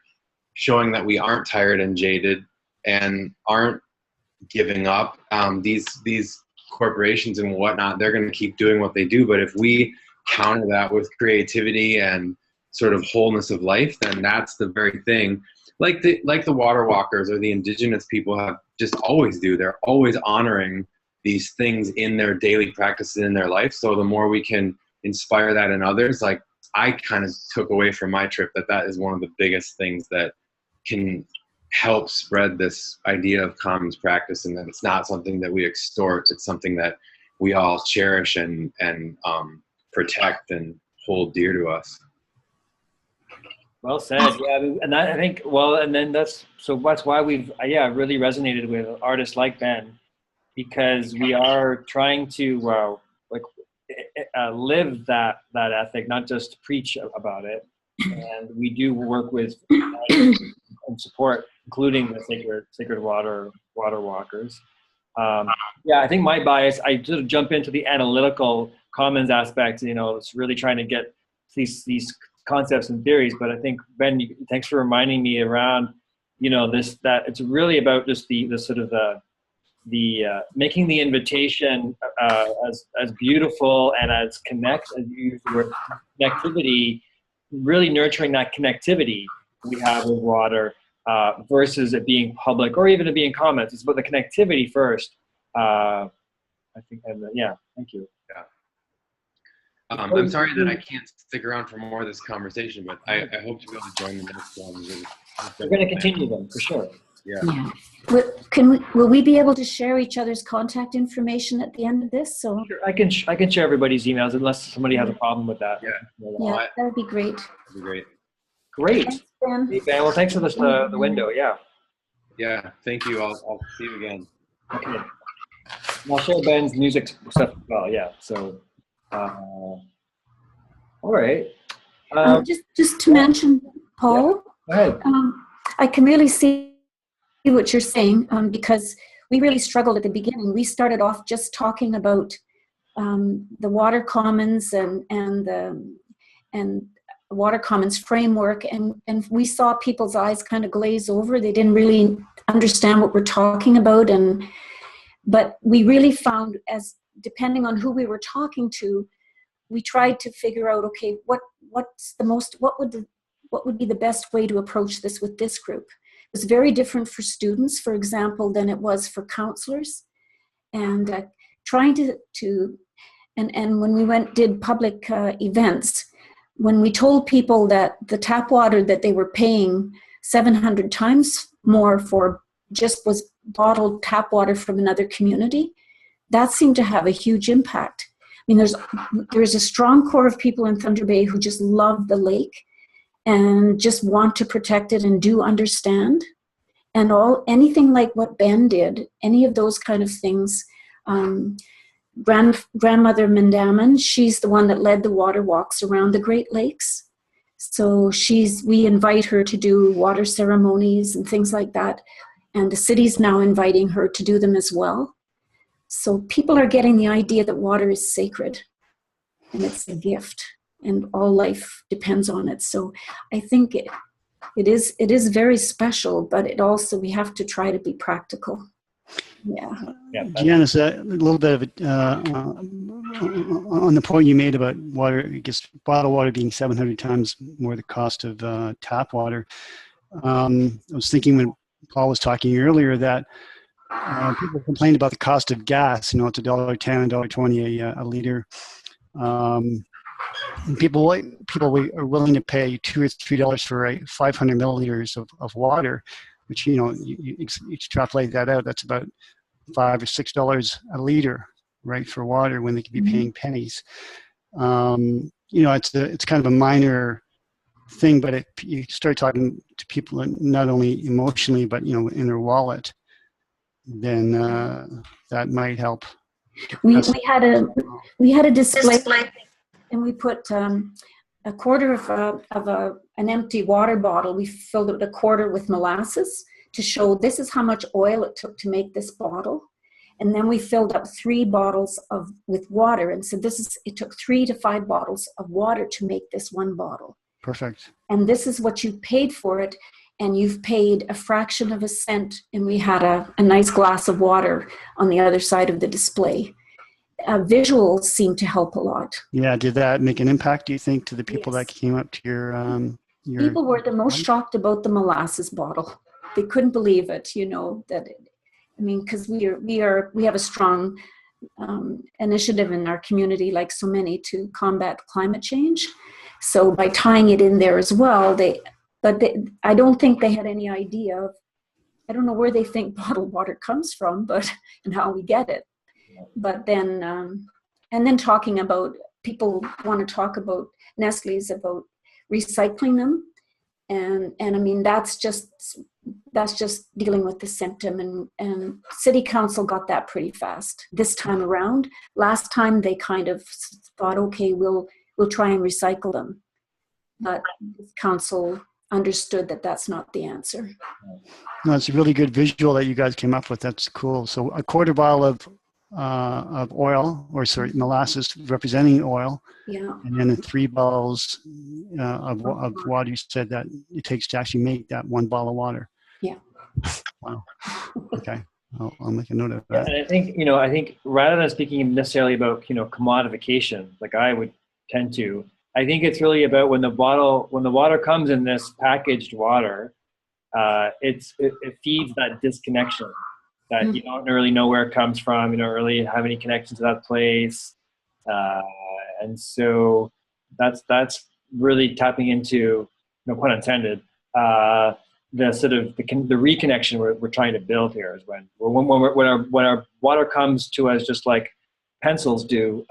showing that we aren't tired and jaded and aren't giving up. These corporations and whatnot, they're going to keep doing what they do. But if we counter that with creativity and sort of wholeness of life, then that's the very thing. Like the water walkers or the indigenous people have just always do. They're always honoring these things in their daily practices in their life. So the more we can inspire that in others, like I kind of took away from my trip that is one of the biggest things that can help spread this idea of commons practice, and that it's not something that we extort. It's something that we all cherish and protect and hold dear to us. Well said. Yeah, and I think, and then that's why we've really resonated with artists like Ben, because we are trying to live that ethic, not just preach about it. And we do work with and support, including the sacred water walkers. I think my bias, I sort of jump into the analytical commons aspect. It's really trying to get these concepts and theories. But I think, Ben, thanks for reminding me around, that it's really about just the sort of the making the invitation as beautiful and as you use the word connectivity, really nurturing that connectivity we have with water versus it being public or even it being comments. It's about the connectivity first. I think, thank you. Yeah. I'm sorry that I can't stick around for more of this conversation, but I hope to be able to join the next one. We're going to continue them for sure. Yeah. Will we be able to share each other's contact information at the end of this? So sure, I can share everybody's emails unless somebody has a problem with that. Yeah, that would be great. That'd be great. Great. Thanks, Ben. Hey, Ben, well, thanks for the window. Yeah. Yeah. Thank you. I'll see you again. Okay. And I'll share Ben's music stuff as well. Yeah. So. All right. Just to mention, Paul. Yeah, go ahead. I can really see what you're saying because we really struggled at the beginning. We started off just talking about the water commons and water commons framework, and we saw people's eyes kind of glaze over. They didn't really understand what we're talking about, but we really found, as depending on who we were talking to, we tried to figure out, okay, what would be the best way to approach this with this group. It was very different for students, for example, than it was for counselors, and trying to when we did public events, when we told people that the tap water that they were paying 700 times more for just was bottled tap water from another community, that seemed to have a huge impact. I mean, there's a strong core of people in Thunder Bay who just love the lake and just want to protect it and do understand. And anything like what Ben did, any of those kind of things. Grandmother Mendaman, she's the one that led the water walks around the Great Lakes. So we invite her to do water ceremonies and things like that. And the city's now inviting her to do them as well. So people are getting the idea that water is sacred and it's a gift and all life depends on it. So I think it is very special, but we have to try to be practical. Yeah. Janice, a little bit of on the point you made about water, I guess bottled water being 700 times more the cost of tap water. I was thinking when Paul was talking earlier that people complained about the cost of gas. It's $1.10, $1.20 a liter. And people are willing to pay $2 or $3 for a 500 milliliters of water, which, you extrapolate that out, that's about $5 or $6 a liter, right, for water, when they could be paying pennies. It's kind of a minor thing, but you start talking to people not only emotionally, but in their wallet, then that might help. We had a display, and we put a quarter of an empty water bottle. We filled it a quarter with molasses to show this is how much oil it took to make this bottle. And then we filled up 3 bottles with water and said it took 3 to 5 bottles of water to make this one bottle. Perfect. And this is what you paid for it, and you've paid a fraction of a cent. And we had a nice glass of water on the other side of the display. Visuals seem to help a lot. Yeah, did that make an impact, do you think, to the people that came up to your people were the most shocked about the molasses bottle. They couldn't believe it, because we have a strong initiative in our community, like so many, to combat climate change. So by tying it in there as well, I don't think they had any idea of, I don't know where they think bottled water comes from, and how we get it. But then, and then talking about, people want to talk about Nestle's, about recycling them. And I mean, that's just dealing with the symptom, and City Council got that pretty fast this time around. Last time they kind of thought, okay, we'll try and recycle them. But Council understood that that's not the answer. No, it's a really good visual that you guys came up with. That's cool. So a quarter bottle of oil, or sorry, molasses representing oil. Yeah. And then 3 bottles of water, you said that it takes to actually make that 1 bottle of water. Yeah. Wow. Okay. I'll make a note of that. And I think rather than speaking necessarily about, commodification, like I would tend to, I think it's really about when the water comes in this packaged water, it feeds that disconnection that you don't really know where it comes from. You don't really have any connection to that place. And so that's really tapping into, no pun intended, the sort of the reconnection we're trying to build here is when our water comes to us just like pencils do,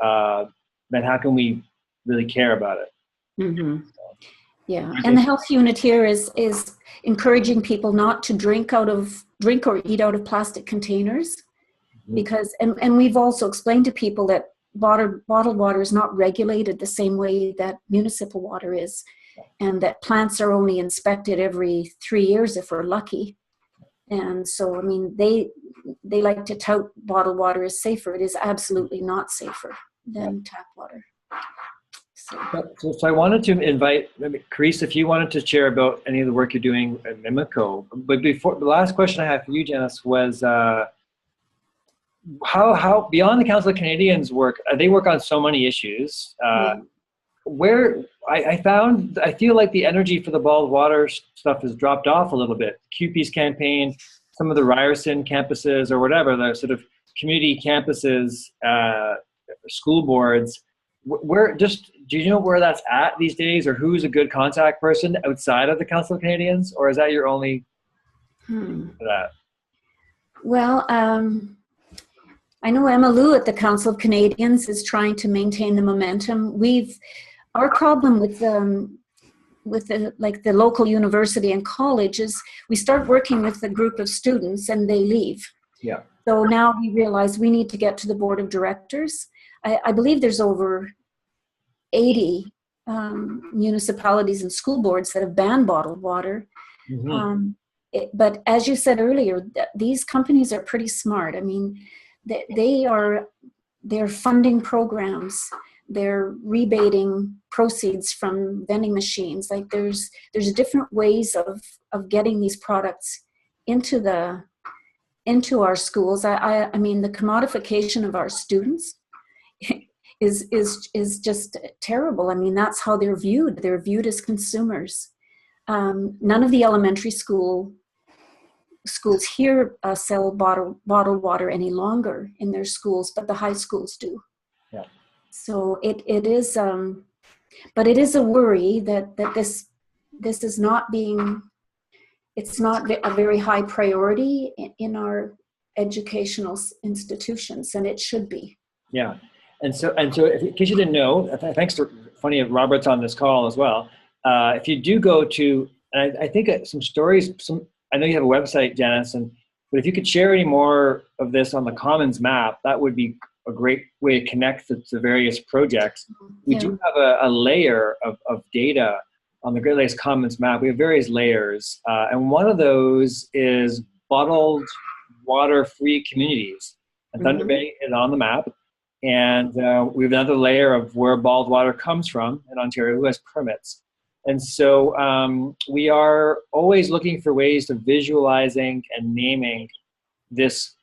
then how can we really care about it? Mm-hmm. Yeah, and the health unit here is encouraging people not to drink or eat out of plastic containers, because and we've also explained to people that bottled water is not regulated the same way that municipal water is, and that plants are only inspected every 3 years if we're lucky. And so, I mean, they like to tout bottled water as safer. It is absolutely not safer than tap water. So I wanted to invite, maybe, Carice, if you wanted to share about any of the work you're doing at Mimico. But before, the last question I had for you, Janice, was how beyond the Council of Canadians work, they work on so many issues. Where I feel like the energy for the bottled water stuff has dropped off a little bit. QP's campaign, some of the Ryerson campuses or whatever, the sort of community campuses, school boards. Do you know where that's at these days, or who's a good contact person outside of the Council of Canadians, or is that your only for that? Well, I know Emma Lou at the Council of Canadians is trying to maintain the momentum. Our problem with the local university and college is we start working with a group of students and they leave. Yeah. So now we realize we need to get to the board of directors. I believe there's over 80 municipalities and school boards that have banned bottled water. Mm-hmm. But as you said earlier, these companies are pretty smart. I mean, they're funding programs. They're rebating proceeds from vending machines. Like there's different ways of getting these products into our schools. I mean, the commodification of our students is just terrible. I mean, that's how they're viewed. They're viewed as consumers. None of the elementary schools here sell bottled water any longer in their schools, but the high schools do. Yeah. So it is But it is a worry that this is not being, it's not a very high priority in our educational institutions, and it should be. Yeah, and so in case you didn't know, thanks to funny Robert's on this call as well. If you do go to, and I think some stories, I know you have a website, Janice, but if you could share any more of this on the Commons map, that would be a great way to connect the various projects. We do have a layer of data on the Great Lakes Commons map. We have various layers, and one of those is bottled water-free communities. And Thunder Bay is on the map. And we have another layer of where bottled water comes from in Ontario, who has permits. And so we are always looking for ways of visualizing and naming this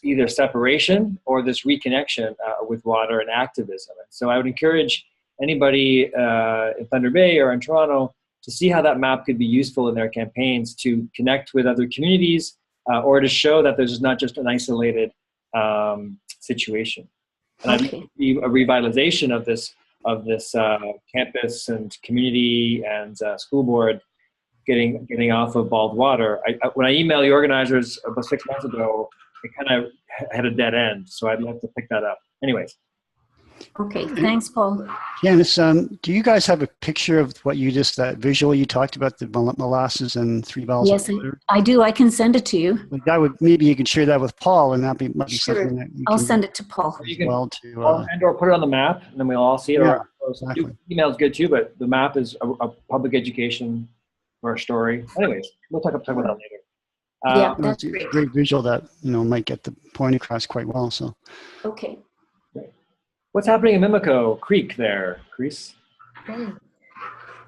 either separation or this reconnection with water and activism. And so I would encourage anybody in Thunder Bay or in Toronto to see how that map could be useful in their campaigns to connect with other communities or to show that there's not just an isolated situation. And I'd like to see a revitalization of this campus and community and school board getting off of bottled water. When I emailed the organizers about 6 months ago, it kind of had a dead end. So I'd love to pick that up. Anyways. Okay, thanks, Paul. Janice, do you guys have a picture of what that visual you talked about, the molasses and 3 barrels Yes, of water? I do. I can send it to you. Maybe you can share that with Paul, and might be Sure. something that I'll send it to Paul. You can and or put it on the map, and then we'll all see it. Yeah, or exactly. Email is good too, but the map is a public education or a story. Anyways, we'll talk about that later. Yeah, that's a great visual that might get the point across quite well. So. Okay. What's happening in Mimico Creek there, Chris? Great.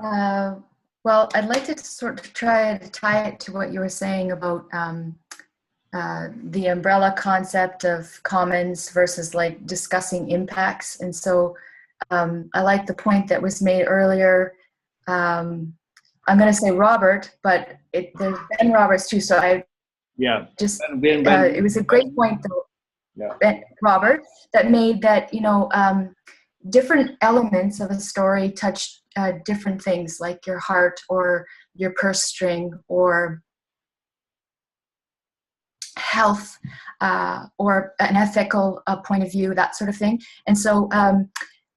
Well, I'd like to sort of try to tie it to what you were saying about the umbrella concept of commons versus like discussing impacts. And so I like the point that was made earlier. I'm going to say Robert, but there's Ben Roberts too. So it was a great point though. Yeah. Robert, that made that, different elements of a story touch different things like your heart or your purse string or health or an ethical point of view, that sort of thing. And so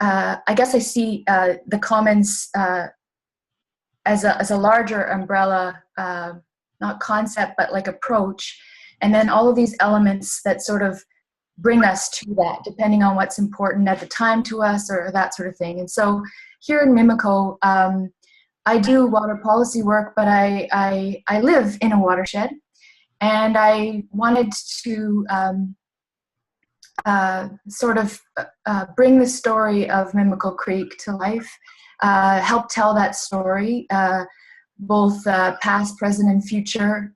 I guess I see the commons as a larger umbrella, not concept, but like approach. And then all of these elements that sort of bring us to that, depending on what's important at the time to us or that sort of thing. And so here in Mimico, I do water policy work, but I live in a watershed, and I wanted to sort of bring the story of Mimico Creek to life, help tell that story, both past, present, and future,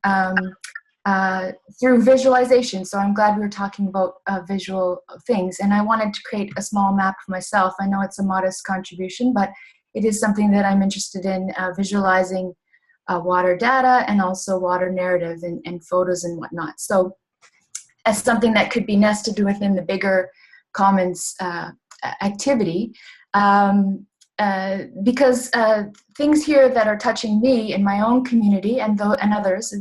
through visualization. So I'm glad we were talking about visual things, and I wanted to create a small map for myself. I know it's a modest contribution, but it is something that I'm interested in, visualizing water data and also water narrative and photos and whatnot. So as something that could be nested within the bigger commons activity, because things here that are touching me in my own community and others,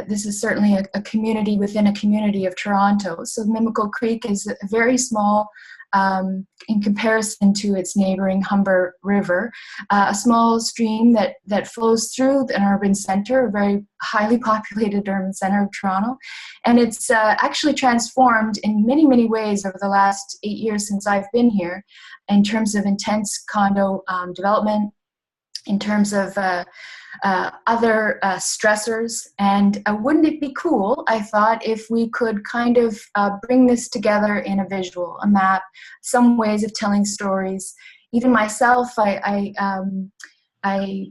this is certainly a community within a community of Toronto. So Mimico Creek is very small in comparison to its neighboring Humber River, a small stream that flows through an urban center, a very highly populated urban center of Toronto. And it's actually transformed in many, many ways over the last 8 years since I've been here, in terms of intense condo development, in terms of other stressors. And wouldn't it be cool, I thought, if we could kind of bring this together in a visual, a map, some ways of telling stories. Even myself, I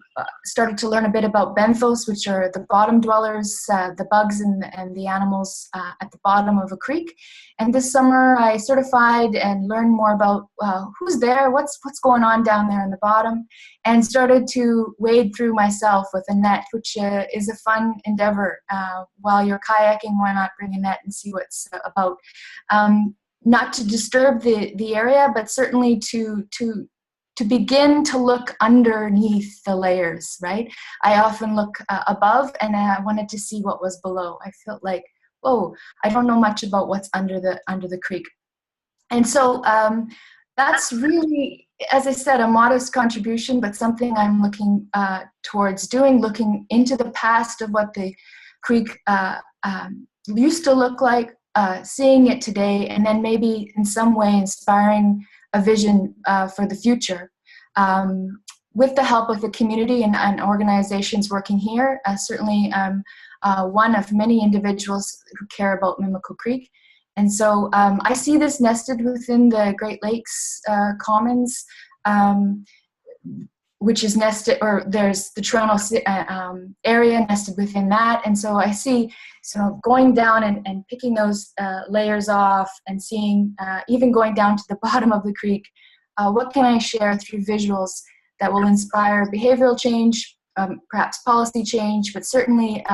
started to learn a bit about benthos, which are the bottom dwellers, the bugs and the animals at the bottom of a creek. And this summer I certified and learned more about who's there, what's going on down there in the bottom, and started to wade through myself with a net, which is a fun endeavor. While you're kayaking, why not bring a net and see what's about? Not to disturb the area, but certainly to to begin to look underneath the layers, right? I often look above, and I wanted to see what was below. I felt like, oh, I don't know much about what's under the creek. And so that's really, as I said, a modest contribution, but something I'm looking towards doing, looking into the past of what the creek used to look like, seeing it today, and then maybe in some way inspiring a vision for the future. With the help of the community and organizations working here, certainly I'm one of many individuals who care about Mimico Creek. And so I see this nested within the Great Lakes Commons, which is nested, or there's the Toronto area nested within that. And so I see going down and picking those layers off and seeing, even going down to the bottom of the creek, what can I share through visuals that will inspire behavioral change, perhaps policy change, but certainly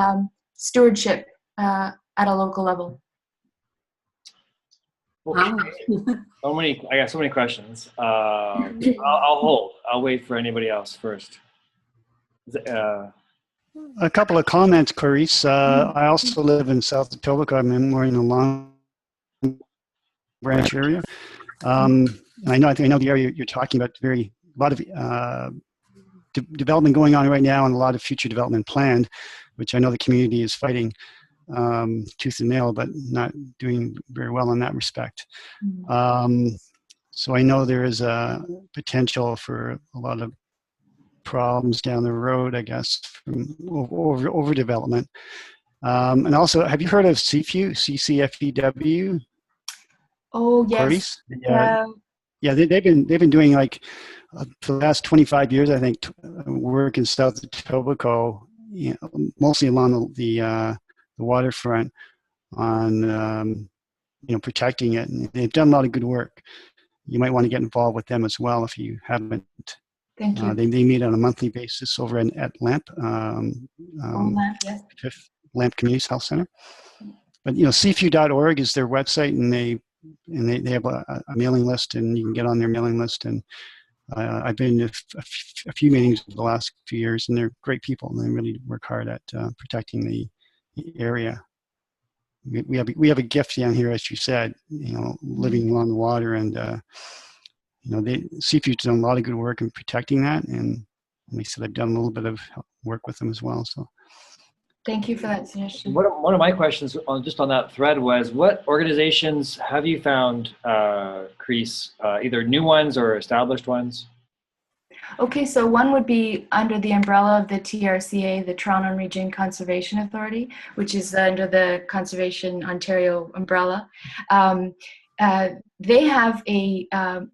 stewardship at a local level. Okay. I got so many questions. I'll hold. I'll wait for anybody else first. A couple of comments, Clarice. I also live in South Etobicoke. I'm more in the Long Branch area. I know the area you're talking about. A lot of development going on right now, and a lot of future development planned, which I know the community is fighting tooth and nail, but not doing very well in that respect. So I know there is a potential for a lot of problems down the road, I guess, from overdevelopment. And also, have you heard of CFEW, CCFEW? Oh, yes. Clarice? Yeah, they've been doing, like, for the last 25 years, I think, work in South Etobicoke, mostly along the waterfront on protecting it, and they've done a lot of good work. You might want to get involved with them as well if you haven't. Thank you. They meet on a monthly basis over at LAMP, Yes. Fifth LAMP Community Health Center. But cfu.org is their website, and they have a mailing list, and you can get on their mailing list. And I've been to a few meetings over the last few years, and they're great people, and they really work hard at protecting the area. We have a gift down here, as you said, living along the water, and CFU's done a lot of good work in protecting that, and they said I've done a little bit of work with them as well. So, thank you for that suggestion. One of my questions just on that thread was, what organizations have you found, Chris, either new ones or established ones? Okay, so one would be under the umbrella of the TRCA, the Toronto Region Conservation Authority, which is under the Conservation Ontario umbrella. They have a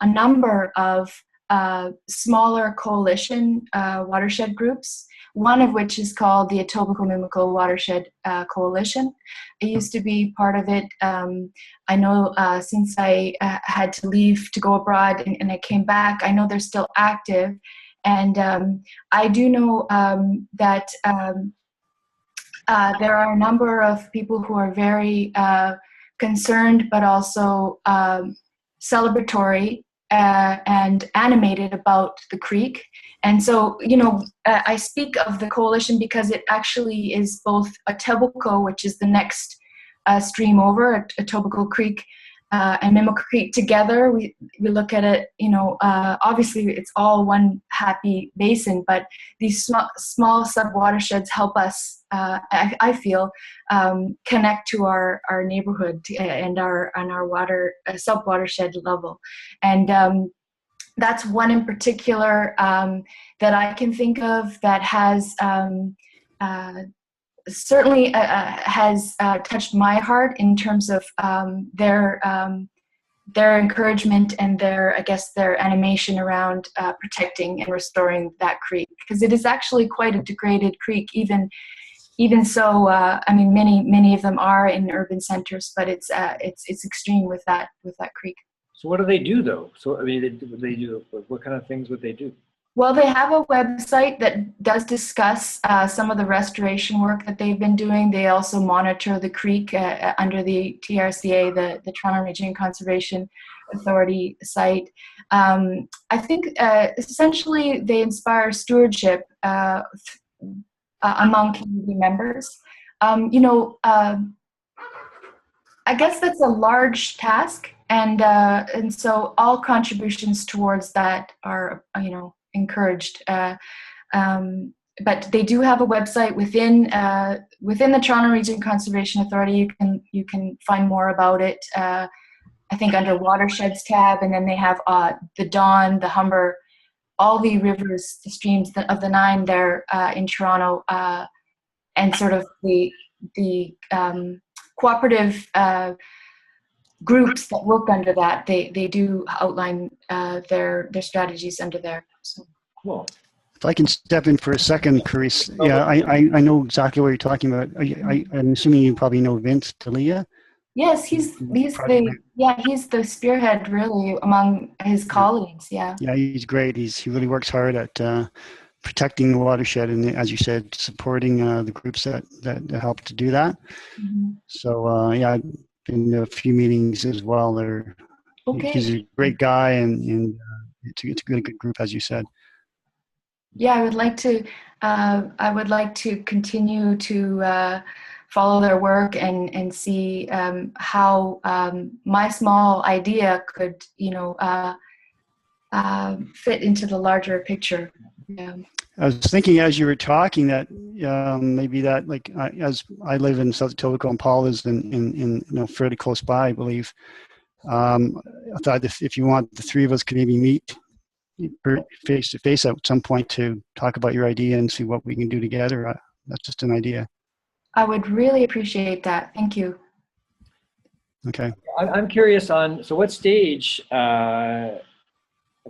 number of smaller coalition watershed groups, one of which is called the Etobicoke-Mimico Watershed Coalition. I used to be part of it. I know since I had to leave to go abroad and I came back, I know they're still active. And I do know that there are a number of people who are very concerned, but also celebratory and animated about the creek. And so, I speak of the coalition because it actually is both Etobicoke, which is the next stream over, Etobicoke Creek, and Mimico Creek together. We look at it, obviously it's all one happy basin, but these small sub-watersheds help us, I feel, connect to our neighborhood and our water sub-watershed level. And that's one in particular that I can think of that has certainly has touched my heart in terms of their encouragement and their animation around protecting and restoring that creek, because it is actually quite a degraded creek. Even so, many of them are in urban centers, but it's extreme with that creek. So what do they do, though? So they do, what kind of things would they do? Well, they have a website that does discuss some of the restoration work that they've been doing. They also monitor the creek under the TRCA, the Toronto Region Conservation Authority site. I think essentially they inspire stewardship among community members. I guess that's a large task, and so all contributions towards that are encouraged. But they do have a website within the Toronto Region Conservation Authority. You can find more about it. I think under Watersheds tab, and then they have the Don, the Humber, all the rivers, the streams of the 9 there in Toronto, and sort of the cooperative groups that work under that. They do outline their strategies under there. So. Cool. If I can step in for a second, Carice. Yeah, I know exactly what you're talking about. I'm assuming you probably know Vince D'Elia. Yes, he's the spearhead really among his colleagues. Yeah. Yeah, he's great. He really works hard at protecting the watershed, and as you said, supporting the groups that help to do that. Mm-hmm. So I've been to a few meetings as well. He's a great guy, and it's a good group, as you said. Yeah, I would like to continue to follow their work and see how my small idea could fit into the larger picture. Yeah. I was thinking as you were talking that maybe that, like, as I live in South Etobicoke and Paul is in fairly close by, I believe. I thought if you want, the 3 of us could maybe meet face to face at some point to talk about your idea and see what we can do together. That's just an idea. I would really appreciate that. Thank you. Okay. I'm curious so what stage,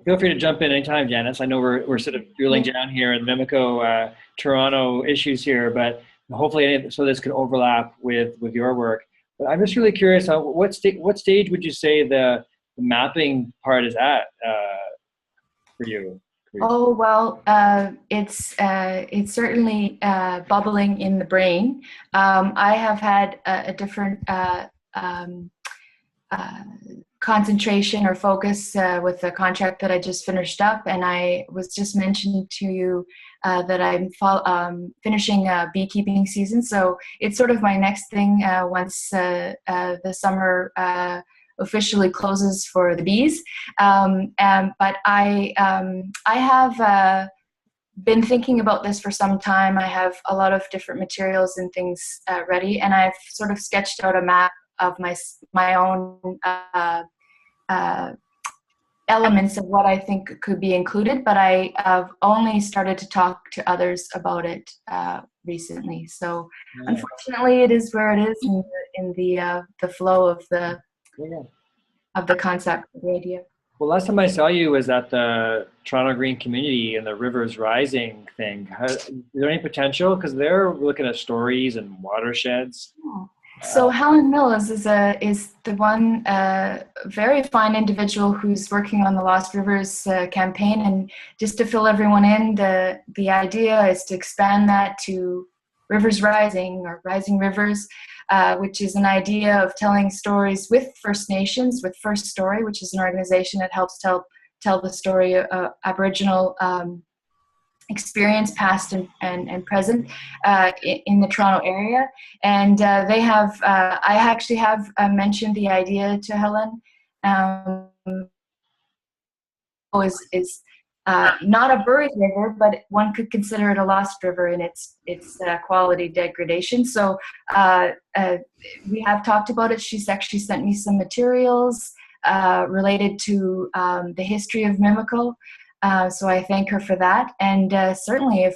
feel free to jump in anytime, Janice. I know we're sort of drilling down here in Mimico, Toronto issues here, but hopefully so this can overlap with your work. But I'm just really curious, what stage would you say the mapping part is at for you? Oh, well, it's certainly bubbling in the brain. I have had a different concentration or focus with the contract that I just finished up, and I was just mentioning to you that I'm finishing beekeeping season, so it's sort of my next thing once the summer officially closes for the bees. But I have been thinking about this for some time. I have a lot of different materials and things ready, and I've sort of sketched out a map of my own elements of what I think could be included, but I have only started to talk to others about it recently. So unfortunately, it is where it is in the flow of the concept, the idea. Well, last time I saw you was at the Toronto Green Community and the Rivers Rising thing. Is there any potential? Because they're looking at stories and watersheds. So Helen Mills is the one very fine individual who's working on the Lost Rivers campaign, and just to fill everyone in, the idea is to expand that to Rivers Rising or Rising Rivers, which is an idea of telling stories with First Nations, with First Story, which is an organization that helps tell the story of Aboriginal experience, past and present, in the Toronto area. And they have, I actually have mentioned the idea to Helen. Is not a buried river, but one could consider it a lost river in its quality degradation. So we have talked about it. She's actually sent me some materials related to the history of Mimico. So I thank her for that. And certainly if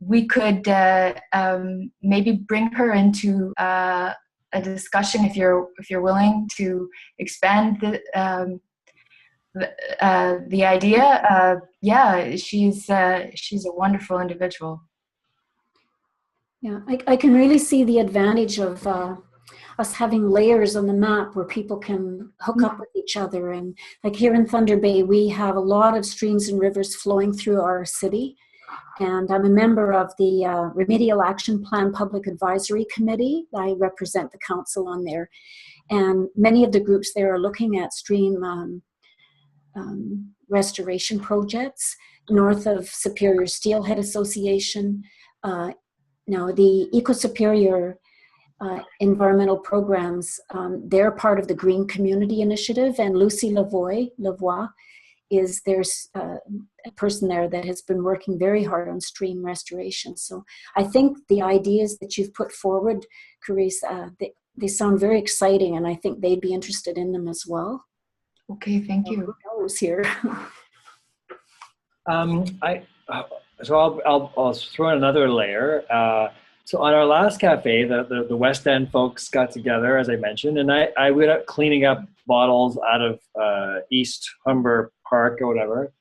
we could maybe bring her into a discussion, if you're willing to expand the idea, she's a wonderful individual. Yeah, I can really see the advantage of us having layers on the map where people can hook up with each other. And like here in Thunder Bay, we have a lot of streams and rivers flowing through our city. And I'm a member of the Remedial Action Plan Public Advisory Committee. I represent the council on there. And many of the groups there are looking at stream restoration projects. North of Superior Steelhead Association. Now the Eco Superior environmental programs, they're part of the Green Community Initiative, and Lucy Lavoie is there's a person there that has been working very hard on stream restoration. So I think the ideas that you've put forward, Carice, they sound very exciting, and I think they'd be interested in them as well. Okay, thank you. Who knows here? So I'll throw in another layer. So on our last cafe, the West End folks got together, as I mentioned, and I went out cleaning up bottles out of East Humber Park or whatever.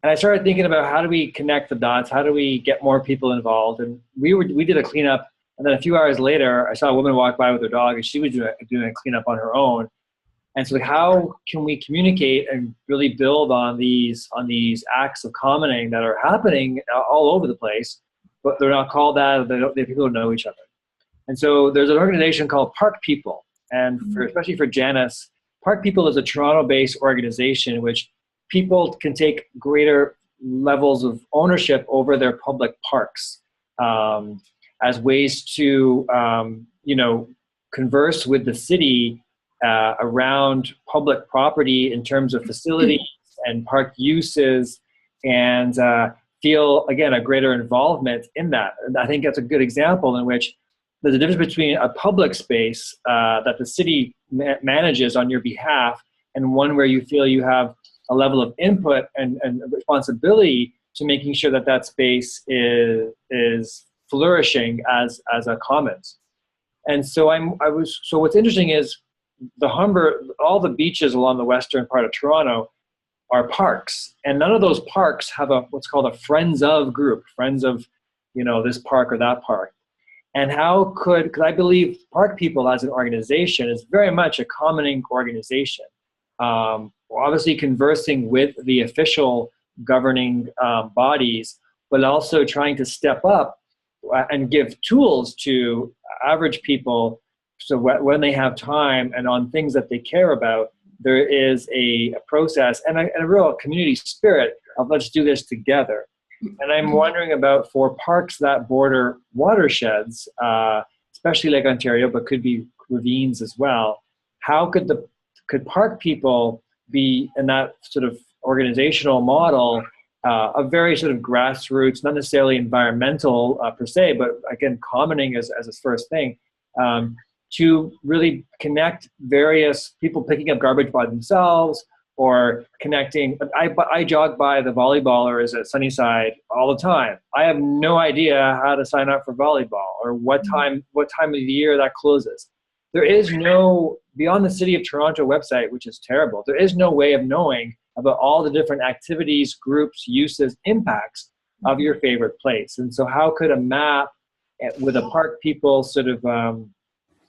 And I started thinking about how do we connect the dots? How do we get more people involved? And we did a cleanup, and then a few hours later, I saw a woman walk by with her dog, and she was doing a cleanup on her own. And so how can we communicate and really build on these acts of commenting that are happening all over the place, but they're not called that, they people don't know each other. And so there's an organization called Park People. And especially for Janice, Park People is a Toronto-based organization in which people can take greater levels of ownership over their public parks as ways to, converse with the city around public property in terms of facilities and park uses, and feel, again, a greater involvement in that. And I think that's a good example in which there's a difference between a public space that the city manages on your behalf and one where you feel you have a level of input and responsibility to making sure that that space is flourishing as a commons. And so so what's interesting is the Humber, all the beaches along the western part of Toronto are parks, and none of those parks have what's called a friends of group, friends of, this park or that park. And how because I believe Park People as an organization is very much a commenting organization. Obviously conversing with the official governing bodies, but also trying to step up and give tools to average people. So when they have time and on things that they care about, there is a process and a real community spirit of let's do this together. And I'm wondering about for parks that border watersheds, especially Lake Ontario, but could be ravines as well. How could Park People be in that sort of organizational model, a very sort of grassroots, not necessarily environmental per se, but again, commenting as its first thing, to really connect various people picking up garbage by themselves or connecting. I jog by the volleyballers at Sunnyside all the time. I have no idea how to sign up for volleyball or what time of the year that closes. There is no, beyond the City of Toronto website, which is terrible, there is no way of knowing about all the different activities, groups, uses, impacts of your favorite place. And so how could a map with a Park People sort of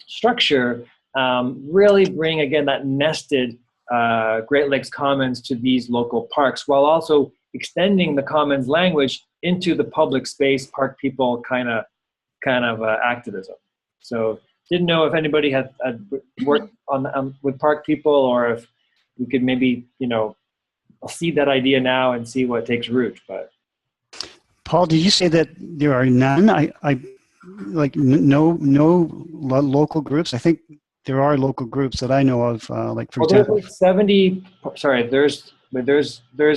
structure really bring, again, that nested Great Lakes Commons to these local parks, while also extending the Commons language into the public space Park People kind of activism. So didn't know if anybody had worked on with Park People, or if we could maybe seed that idea now and see what takes root. But Paul, did you say that there are none? No local groups. I think there are local groups that I know of. Like for example, there's like 70. Sorry, there's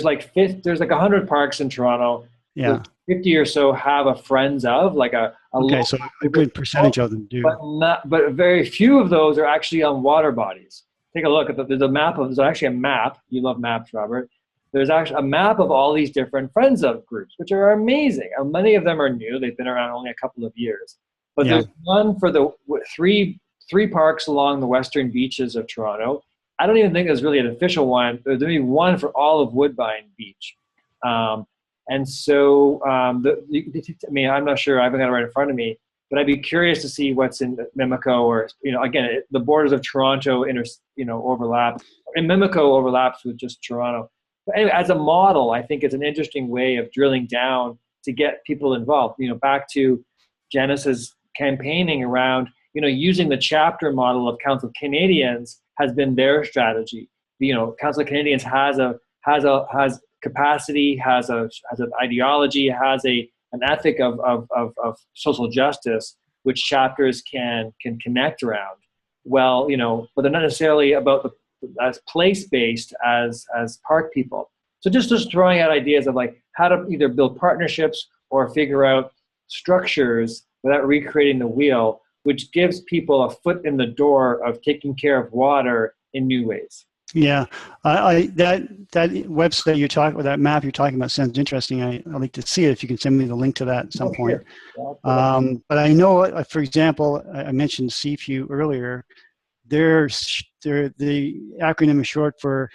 like 100 parks in Toronto. Yeah, 50 or so have a friends of like a okay, so a good percentage of them do. But very few of those are actually on water bodies. Take a look at there's actually a map. You love maps, Robert. There's actually a map of all these different friends of groups, which are amazing. And many of them are new. They've been around only a couple of years. But there's one for the three parks along the western beaches of Toronto. I don't even think there's really an official one. There's maybe one for all of Woodbine Beach. And so, I'm not sure. I haven't got it right in front of me. But I'd be curious to see what's in Mimico, or again, the borders of Toronto overlap. And Mimico overlaps with just Toronto. But anyway, as a model, I think it's an interesting way of drilling down to get people involved. Back to Janice's campaigning around, using the chapter model of Council of Canadians has been their strategy. Council of Canadians has capacity, has an ideology, has an ethic of social justice, which chapters can connect around. Well, but they're not necessarily about as place-based as park people. So just throwing out ideas of like how to either build partnerships or figure out structures without recreating the wheel, which gives people a foot in the door of taking care of water in new ways. Yeah, that website you're talking, or that map you're talking about sounds interesting. I'd like to see it if you can send me the link to that at some point. Sure. Yeah, but I know, for example, I mentioned CFU earlier. They're the acronym is short for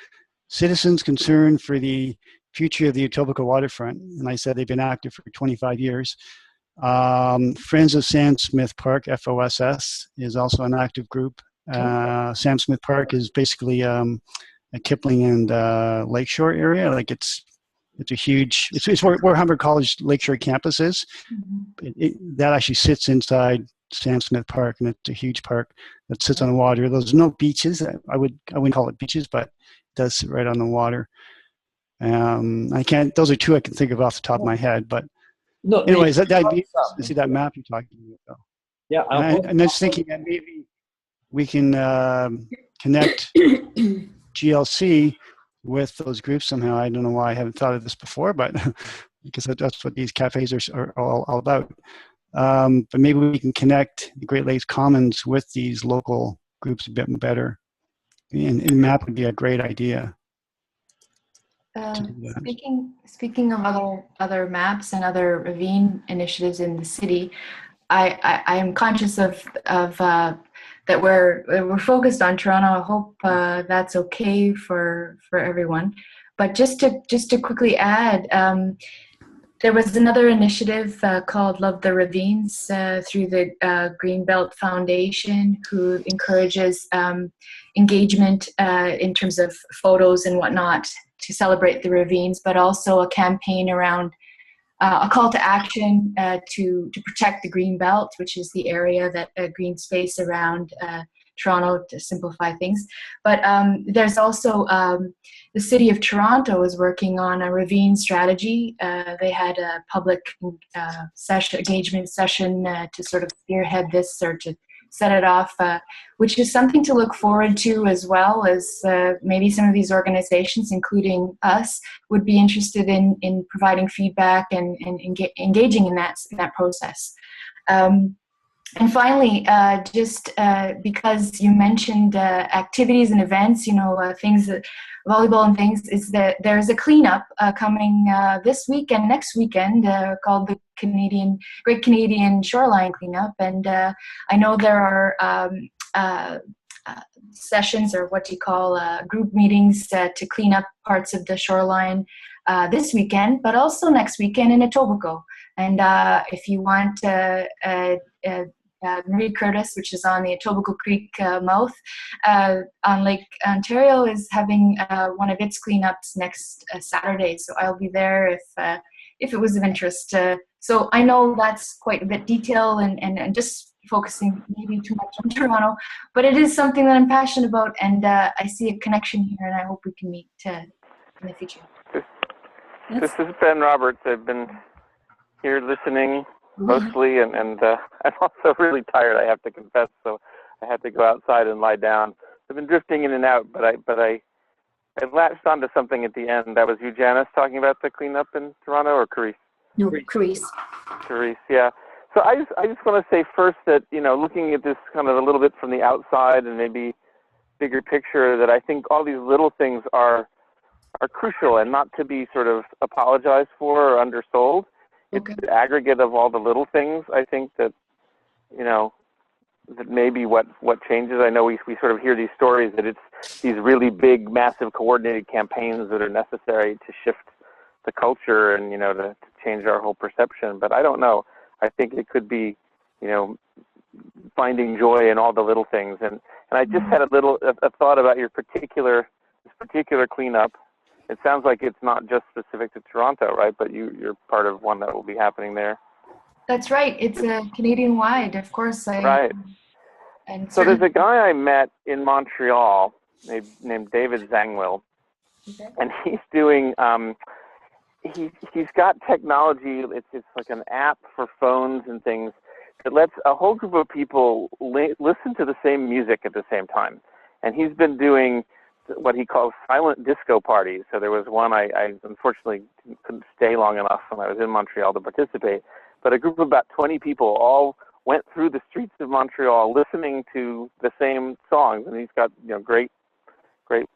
Citizens Concerned for the Future of the Etobicoke Waterfront, and I said they've been active for 25 years. Friends of Sam Smith Park, FOSS, is also an active group. Sam Smith Park is basically a Kipling and Lakeshore area. Like it's a huge, it's where Humber College Lakeshore campus is. Mm-hmm. That actually sits inside Sam Smith Park, and it's a huge park that sits on the water. There's no beaches. I wouldn't call it beaches, but it does sit right on the water. Those are two I can think of off the top of my head, but anyways, that'd be to see that map you're talking about. Yeah. I'm just thinking that maybe we can connect GLC with those groups somehow. I don't know why I haven't thought of this before, but because that's what these cafes are all about. But maybe we can connect the Great Lakes Commons with these local groups a bit better. And map would be a great idea. Speaking of other maps and other ravine initiatives in the city, I am conscious of that we're focused on Toronto. I hope that's okay for everyone. But just to quickly add, there was another initiative called Love the Ravines through the Greenbelt Foundation, who encourages engagement in terms of photos and whatnot to celebrate the ravines, but also a campaign around a call to action to protect the green belt, which is the area that green space around Toronto, to simplify things. But there's also the City of Toronto is working on a ravine strategy. They had a public engagement session to sort of spearhead this, or to set it off, which is something to look forward to, as well as maybe some of these organizations, including us, would be interested in providing feedback and engaging in that process. And finally, just because you mentioned activities and events, things that volleyball and things, is that there's a cleanup coming this week and next weekend called the Great Canadian Shoreline Cleanup. And I know there are sessions, or what you call group meetings to clean up parts of the shoreline this weekend, but also next weekend in Etobicoke. And if you want Marie Curtis, which is on the Etobicoke Creek mouth on Lake Ontario, is having one of its cleanups next Saturday. So I'll be there if it was of interest. So I know that's quite a bit detailed and just focusing maybe too much on Toronto, but it is something that I'm passionate about, and I see a connection here, and I hope we can meet in the future. This is Ben Roberts. I've been here listening mostly, and I'm also really tired, I have to confess, so I had to go outside and lie down. I've been drifting in and out, but I latched onto something at the end. That was you, Janice, talking about the cleanup in Toronto, or Carice? No, Carice. Carice, yeah. So I just want to say first that, looking at this kind of a little bit from the outside and maybe bigger picture, that I think all these little things are crucial and not to be sort of apologized for or undersold. Okay. It's the aggregate of all the little things, I think, that, that maybe what changes. I know we sort of hear these stories that it's these really big, massive, coordinated campaigns that are necessary to shift the culture and, to change our whole perception. But I don't know. I think it could be, finding joy in all the little things. And I just had a thought about this particular cleanup. It sounds like it's not just specific to Toronto, right? But you're part of one that will be happening there. That's right. It's Canadian-wide, of course. Right. And So there's a guy I met in Montreal named David Zangwill, and he's doing he's got technology. It's like an app for phones and things that lets a whole group of people listen to the same music at the same time. And he's been doing what he calls silent disco parties. So there was one I unfortunately couldn't stay long enough when I was in Montreal to participate, but a group of about 20 people all went through the streets of Montreal listening to the same songs, and he's got great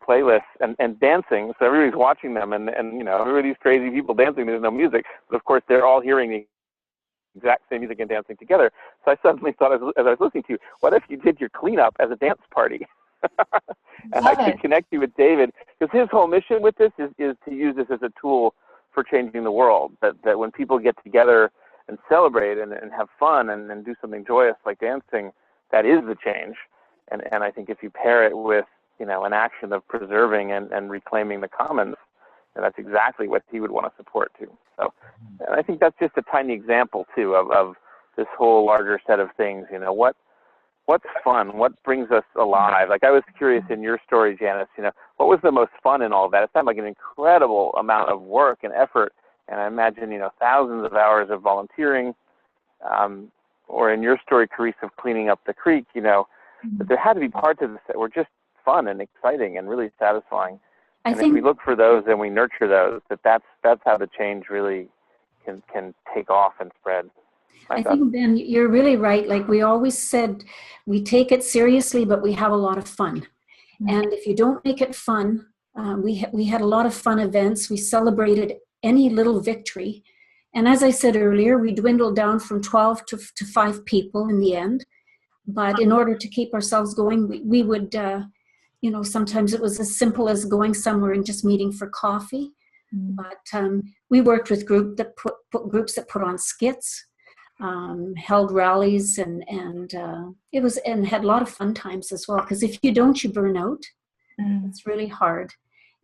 playlists and dancing. So everybody's watching them, and everybody's crazy people dancing. There's no music, but of course they're all hearing the exact same music and dancing together. So I suddenly thought, as I was listening to you, what if you did your cleanup as a dance party? And I could connect you with David, because his whole mission with this is to use this as a tool for changing the world. That when people get together and celebrate and have fun and do something joyous like dancing, that is the change. And I think if you pair it with an action of preserving and reclaiming the commons, and that's exactly what he would want to support too. So, and I think that's just a tiny example too of this whole larger set of things. What's fun? What brings us alive? Like I was curious in your story, Janice, what was the most fun in all of that? It sounded like an incredible amount of work and effort. And I imagine, thousands of hours of volunteering, or in your story, Carice, of cleaning up the creek, but there had to be parts of this that were just fun and exciting and really satisfying. And if we look for those and we nurture those, that's how the change really can take off and spread. I think, Ben, you're really right. Like we always said, we take it seriously, but we have a lot of fun. And if you don't make it fun, we had a lot of fun events. We celebrated any little victory. And as I said earlier, we dwindled down from 12 to 5 people in the end. But in order to keep ourselves going, we would, sometimes it was as simple as going somewhere and just meeting for coffee. But we worked with groups that put on skits, held rallies, and had a lot of fun times as well. Because if you don't, you burn out. It's really hard.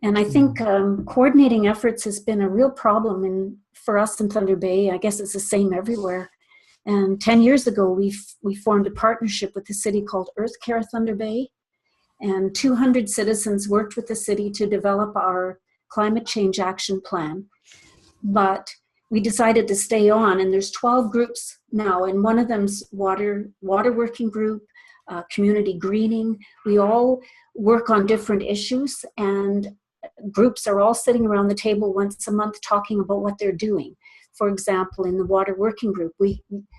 And I think coordinating efforts has been a real problem for us in Thunder Bay. I guess it's the same everywhere. And 10 years ago, we formed a partnership with the city called Earth Care Thunder Bay. And 200 citizens worked with the city to develop our climate change action plan. But we decided to stay on, and there's 12 groups now, and one of them's water working group, community greening. We all work on different issues, and groups are all sitting around the table once a month talking about what they're doing. For example, in the water working group,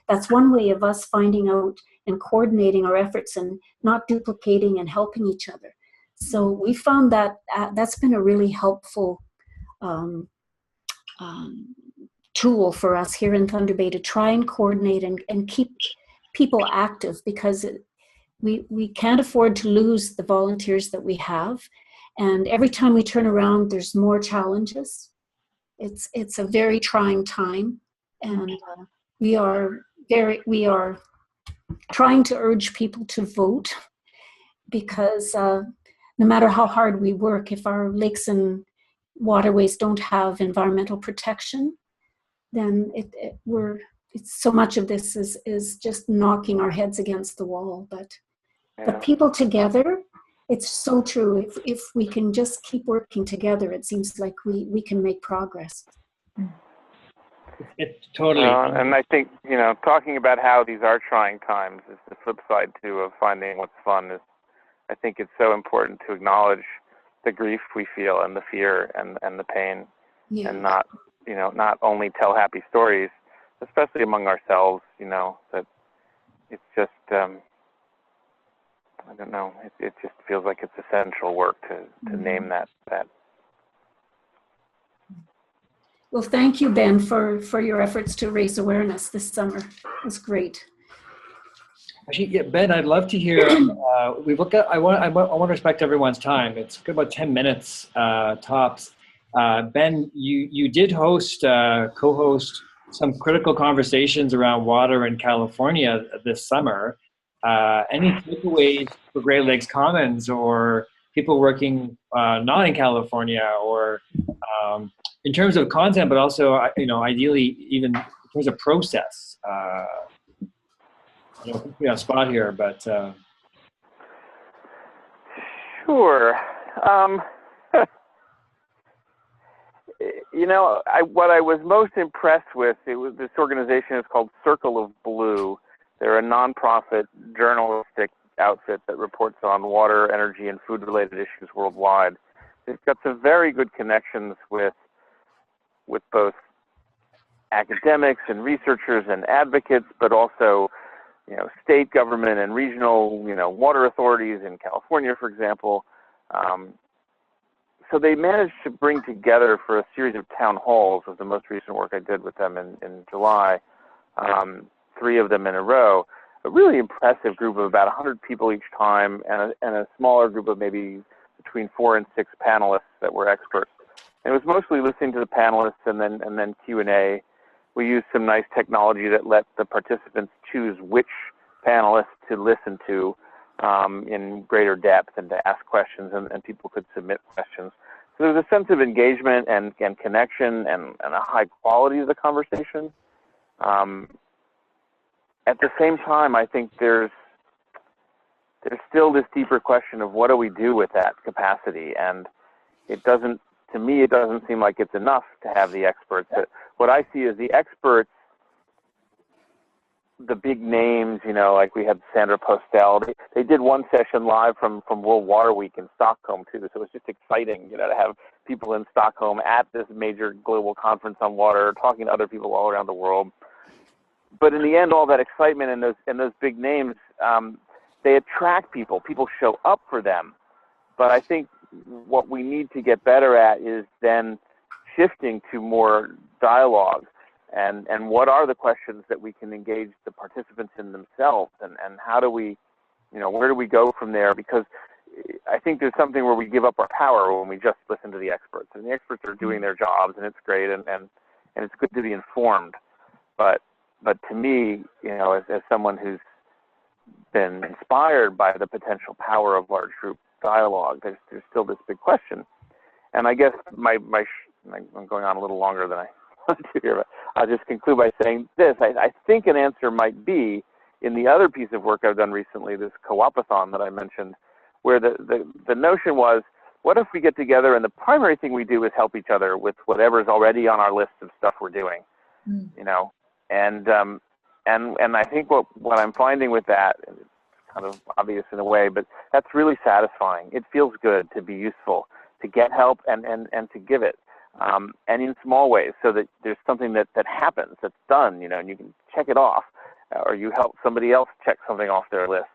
that's one way of us finding out and coordinating our efforts and not duplicating and helping each other. So we found that that's been a really helpful tool for us here in Thunder Bay to try and coordinate and keep people active, because we can't afford to lose the volunteers that we have. And every time we turn around, there's more challenges. It's a very trying time, and we are trying to urge people to vote, because no matter how hard we work, if our lakes and waterways don't have environmental protection, then it's so much of this is just knocking our heads against the wall. But people together, it's so true. If we can just keep working together, it seems like we can make progress. It totally. And I think, talking about how these are trying times is the flip side too of finding what's fun. I think it's so important to acknowledge the grief we feel and the fear and the pain, and not only tell happy stories, especially among ourselves. That it's just. I don't know. It just feels like it's essential work to name that. Well, thank you, Ben, for your efforts to raise awareness this summer. It was great. Actually, yeah, Ben, I'd love to hear. I want to respect everyone's time. It's about 10 minutes tops. Ben, you did co-host some critical conversations around water in California this summer. Any takeaways for Great Lakes Commons or people working not in California, or in terms of content, but also ideally even in terms of process? I don't think we have a spot here, but Sure. You know, what I was most impressed with, this organization is called Circle of Blue. They're a nonprofit journalistic outfit that reports on water, energy, and food-related issues worldwide. They've got some very good connections with both academics and researchers and advocates, but also, you know, state government and regional, you know, water authorities in California, for example. So they managed to bring together for a series of town halls, was the most recent work I did with them in July, 3 of them in a row, a really impressive group of about 100 people each time, and a smaller group of maybe between 4 and 6 panelists that were experts. And it was mostly listening to the panelists and then Q&A. We used some nice technology that let the participants choose which panelists to listen to in greater depth and to ask questions, and people could submit questions. So there's a sense of engagement and connection and a high quality of the conversation. At the same time, I think there's still this deeper question of what do we do with that capacity, and to me, it doesn't seem like it's enough to have the experts. What I see is the experts, the big names, you know, like we had Sandra Postel. They did one session live from World Water Week in Stockholm too, so it was just exciting, you know, to have people in Stockholm at this major global conference on water, talking to other people all around the world. But in the end, all that excitement and those big names, they attract people. People show up for them. But I think what we need to get better at is then shifting to more dialogue. And what are the questions that we can engage the participants in themselves, and how do we, you know, where do we go from there? Because I think there's something where we give up our power when we just listen to the experts, and the experts are doing their jobs, and it's great, and it's good to be informed. But to me, you know, as someone who's been inspired by the potential power of large group dialogue, there's still this big question. And I guess I'm going on a little longer than I wanted to here, but I'll just conclude by saying this. I think an answer might be in the other piece of work I've done recently, this co-op-a-thon that I mentioned, where the notion was, what if we get together and the primary thing we do is help each other with whatever's already on our list of stuff we're doing, you know? And I think what I'm finding with that, and it's kind of obvious in a way, but that's really satisfying. It feels good to be useful, to get help and to give it. And in small ways, so that there's something that happens, that's done, you know, and you can check it off, or you help somebody else check something off their list.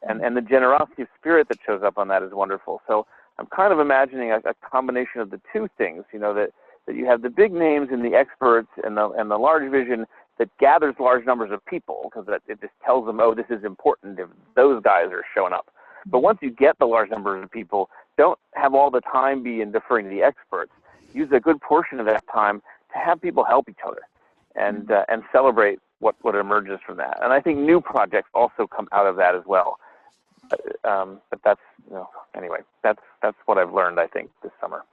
And the generosity of spirit that shows up on that is wonderful. So I'm kind of imagining a combination of the two things, you know, that you have the big names and the experts and the large vision that gathers large numbers of people, because it just tells them, oh, this is important if those guys are showing up. But once you get the large numbers of people, don't have all the time be in deferring to the experts. Use a good portion of that time to have people help each other and celebrate what emerges from that. And I think new projects also come out of that as well. But that's, you know, anyway, that's what I've learned, I think, this summer.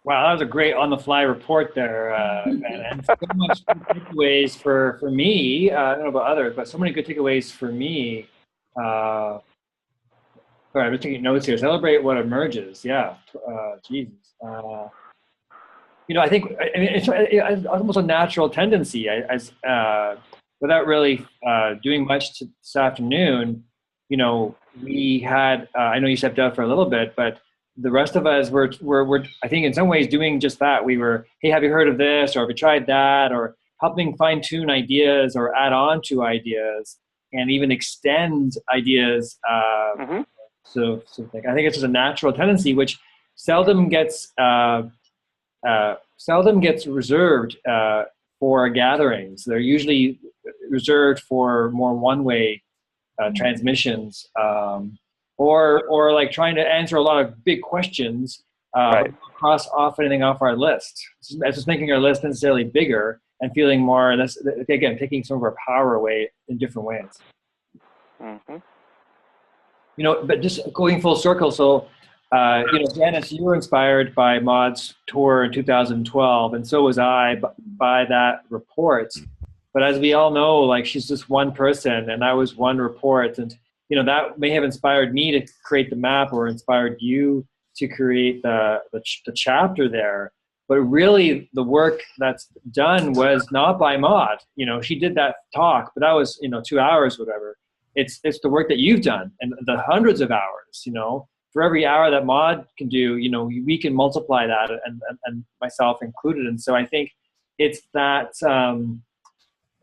Wow, that was a great on-the-fly report there, Ben. And so much good takeaways for me. I don't know about others, but so many good takeaways for me. Sorry, I'm just taking notes here. Celebrate what emerges. Yeah, Jesus. You know, I think it's almost a natural tendency. Without really doing much this afternoon, you know, we had. I know you stepped out for a little bit, but the rest of us were I think in some ways doing just that. We were, hey, have you heard of this, or have you tried that, or helping fine-tune ideas or add on to ideas and even extend ideas. So I think it's just a natural tendency which seldom gets reserved for gatherings. They're usually reserved for more one-way transmissions. Or like trying to answer a lot of big questions, Right. but cross off anything off our list. It's just making our list necessarily bigger and feeling more, that's, again, taking some of our power away in different ways. Mm-hmm. You know, but just going full circle, so, you know, Janice, you were inspired by Maud's tour in 2012, and so was I by that report. But as we all know, like, she's just one person, and I was one report, and that may have inspired me to create the map, or inspired you to create the chapter there. But really, the work that's done was not by Maud. She did that talk, but that was 2 hours, whatever. It's the work that you've done, and the hundreds of hours. For every hour that Maud can do, we can multiply that, and myself included. And so I think it's that,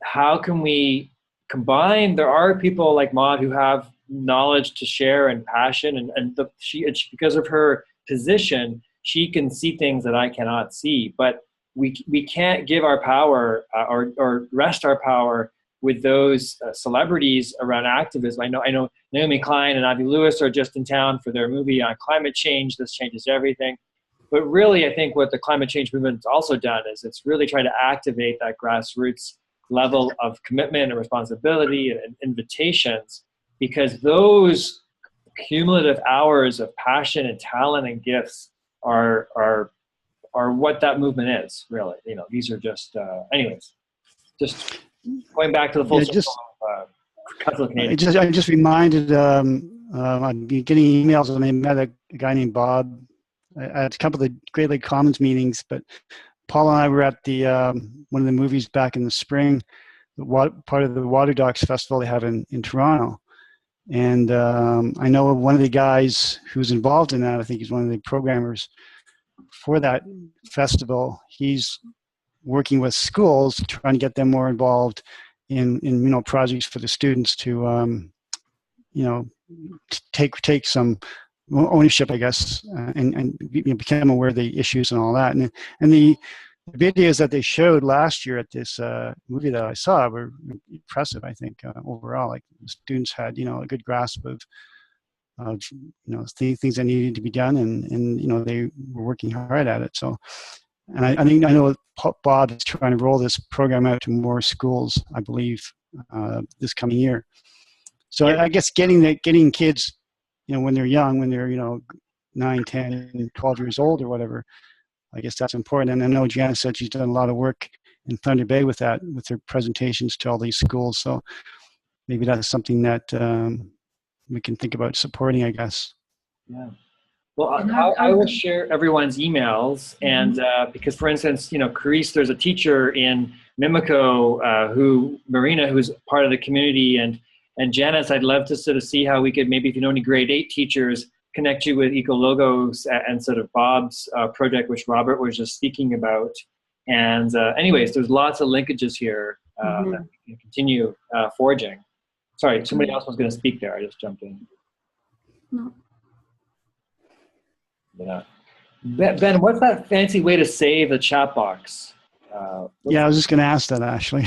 how can we combine? There are people like Maud who have knowledge to share and passion, and she, because of her position, she can see things that I cannot see. But we can't give our power or rest our power with those celebrities around activism. I know Naomi Klein and Avi Lewis are just in town for their movie on climate change. This changes everything. But really, I think what the climate change movement's also done is it's really tried to activate that grassroots level of commitment and responsibility and invitations, because those cumulative hours of passion and talent and gifts are what that movement is, really. These are just, anyways, just going back to the full circle of Council of Canadians. I just reminded, I'd be getting emails, and I met a guy named Bob at a couple of the Great Lake Commons meetings, but Paul and I were at the one of the movies back in the spring, part of the Water Docs Festival they have in Toronto. And I know one of the guys who's involved in that. I think he's one of the programmers for that festival. He's working with schools, trying to get them more involved in projects for the students to take some ownership, I guess, and become aware of the issues and all that. And the videos that they showed last year at this movie that I saw were impressive, I think, overall. Like, the students had, a good grasp of things that needed to be done, and they were working hard at it. So, and I know Bob is trying to roll this program out to more schools, I believe, this coming year. So I guess getting kids, when they're young, when they're 9, 10, 12 years old or whatever, I guess that's important. And I know Janice said she's done a lot of work in Thunder Bay with that, with her presentations to all these schools. So maybe that's something that we can think about supporting, I guess. Yeah. Well, I will share everyone's emails, and because, for instance, Carice, there's a teacher in Mimico, Marina, who's part of the community, and Janice, I'd love to sort of see how we could, maybe if you know any grade 8 teachers, connect you with Ecologos and sort of Bob's project, which Robert was just speaking about. And anyways, there's lots of linkages here that we can continue forging. Sorry, somebody else was going to speak there. I just jumped in. No. Yeah. Ben, what's that fancy way to save the chat box? I was just going to ask that, actually.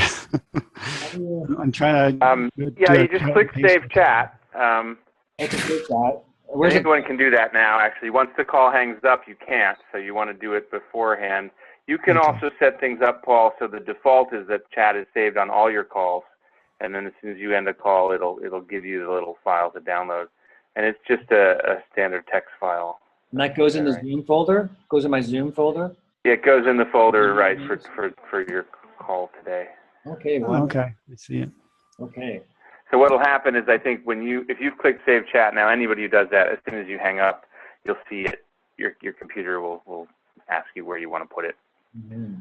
I'm trying to. You just click Save Chat. Anyone can do that now, actually. Once the call hangs up, you can't, so you want to do it beforehand. You can also set things up, Paul, so the default is that chat is saved on all your calls, and then as soon as you end a call, it'll give you the little file to download. And it's just a standard text file. And that goes in the Zoom folder? Goes in my Zoom folder? Yeah, it goes in the folder, right, for your call today. Okay. Okay, I see it. Okay. So what'll happen is, I think if you've clicked Save Chat now, anybody who does that, as soon as you hang up, you'll see it. Your computer will ask you where you want to put it. Mm-hmm.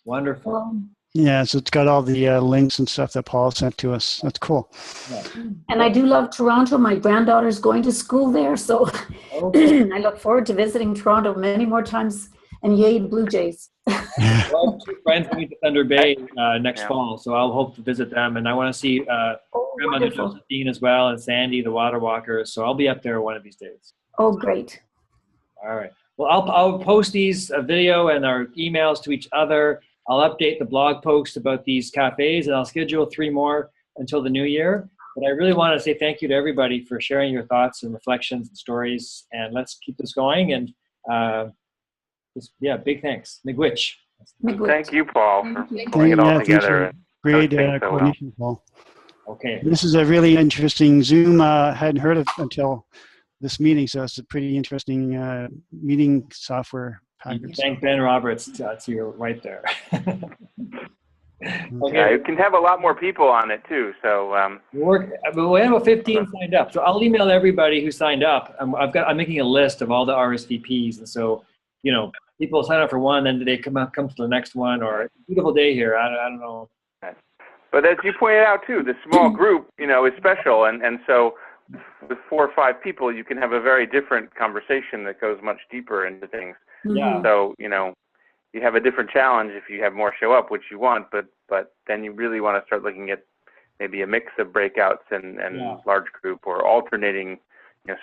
Wonderful. Yeah, so it's got all the links and stuff that Paul sent to us. That's cool. Yeah. And I do love Toronto. My granddaughter's going to school there, so I look forward to visiting Toronto many more times. And yay, Blue Jays. Well, I have 2 friends moving to Thunder Bay next fall, so I'll hope to visit them. And I want to see Grandmother Josephine as well, and Sandy, the water walkers. So I'll be up there one of these days. Oh, great. All right. Well, I'll post these video and our emails to each other. I'll update the blog post about these cafes, and I'll schedule 3 more until the new year. But I really want to say thank you to everybody for sharing your thoughts and reflections and stories. And let's keep this going. And big thanks. Miigwech. Thank you, Paul, for pulling it all together. Great coordination, Paul. Okay. This is a really interesting Zoom. Hadn't heard of until this meeting, so it's a pretty interesting meeting software package. Thank Ben Roberts to your right there. Okay. Yeah, you can have a lot more people on it too. So we have 15 signed up, so I'll email everybody who signed up. I'm making a list of all the RSVPs, and so people sign up for one, then they come to the next one. Or it's a beautiful day here. I don't know. but as you pointed out too, the small group, is special, and so with 4 or 5 people, you can have a very different conversation that goes much deeper into things. Yeah. So you have a different challenge if you have more show up, which you want, but then you really want to start looking at maybe a mix of breakouts and large group, or alternating,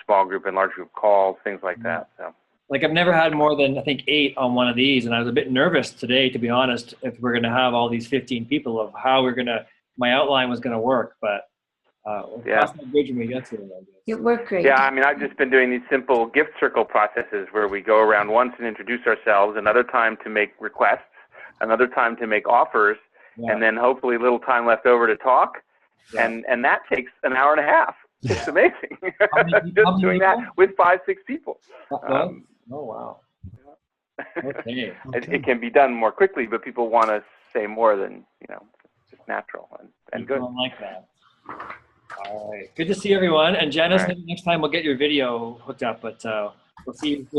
small group and large group calls, things like that. So. Like I've never had more than I think 8 on one of these, and I was a bit nervous today, to be honest, if we're going to have all these 15 people, of how my outline was going to work, but we'll cross that bridge when we get to it, I guess. It worked great. Yeah, I mean, I've just been doing these simple gift circle processes where we go around once and introduce ourselves, another time to make requests, another time to make offers, and then hopefully a little time left over to talk, and that takes an hour and a half. It's amazing. Just doing that with 5, 6 people. Oh, wow. Okay. It can be done more quickly, but people want to say more than, just natural and good. I like that. All right. Good to see everyone. And Janice, maybe next time we'll get your video hooked up, but we'll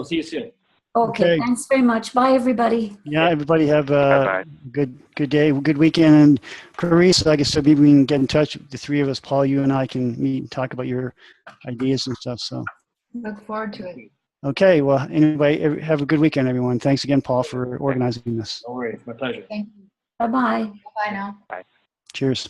see you soon. Okay. Thanks very much. Bye, everybody. Yeah, everybody have a good day, good weekend. And Clarice, like I said, maybe we can get in touch. The 3 of us, Paul, you and I, can meet and talk about your ideas and stuff. So Look forward to it. Okay. Well, anyway, have a good weekend, everyone. Thanks again, Paul, for organizing this. No worries. My pleasure. Thank you. Bye-bye. Bye now. Bye. Cheers.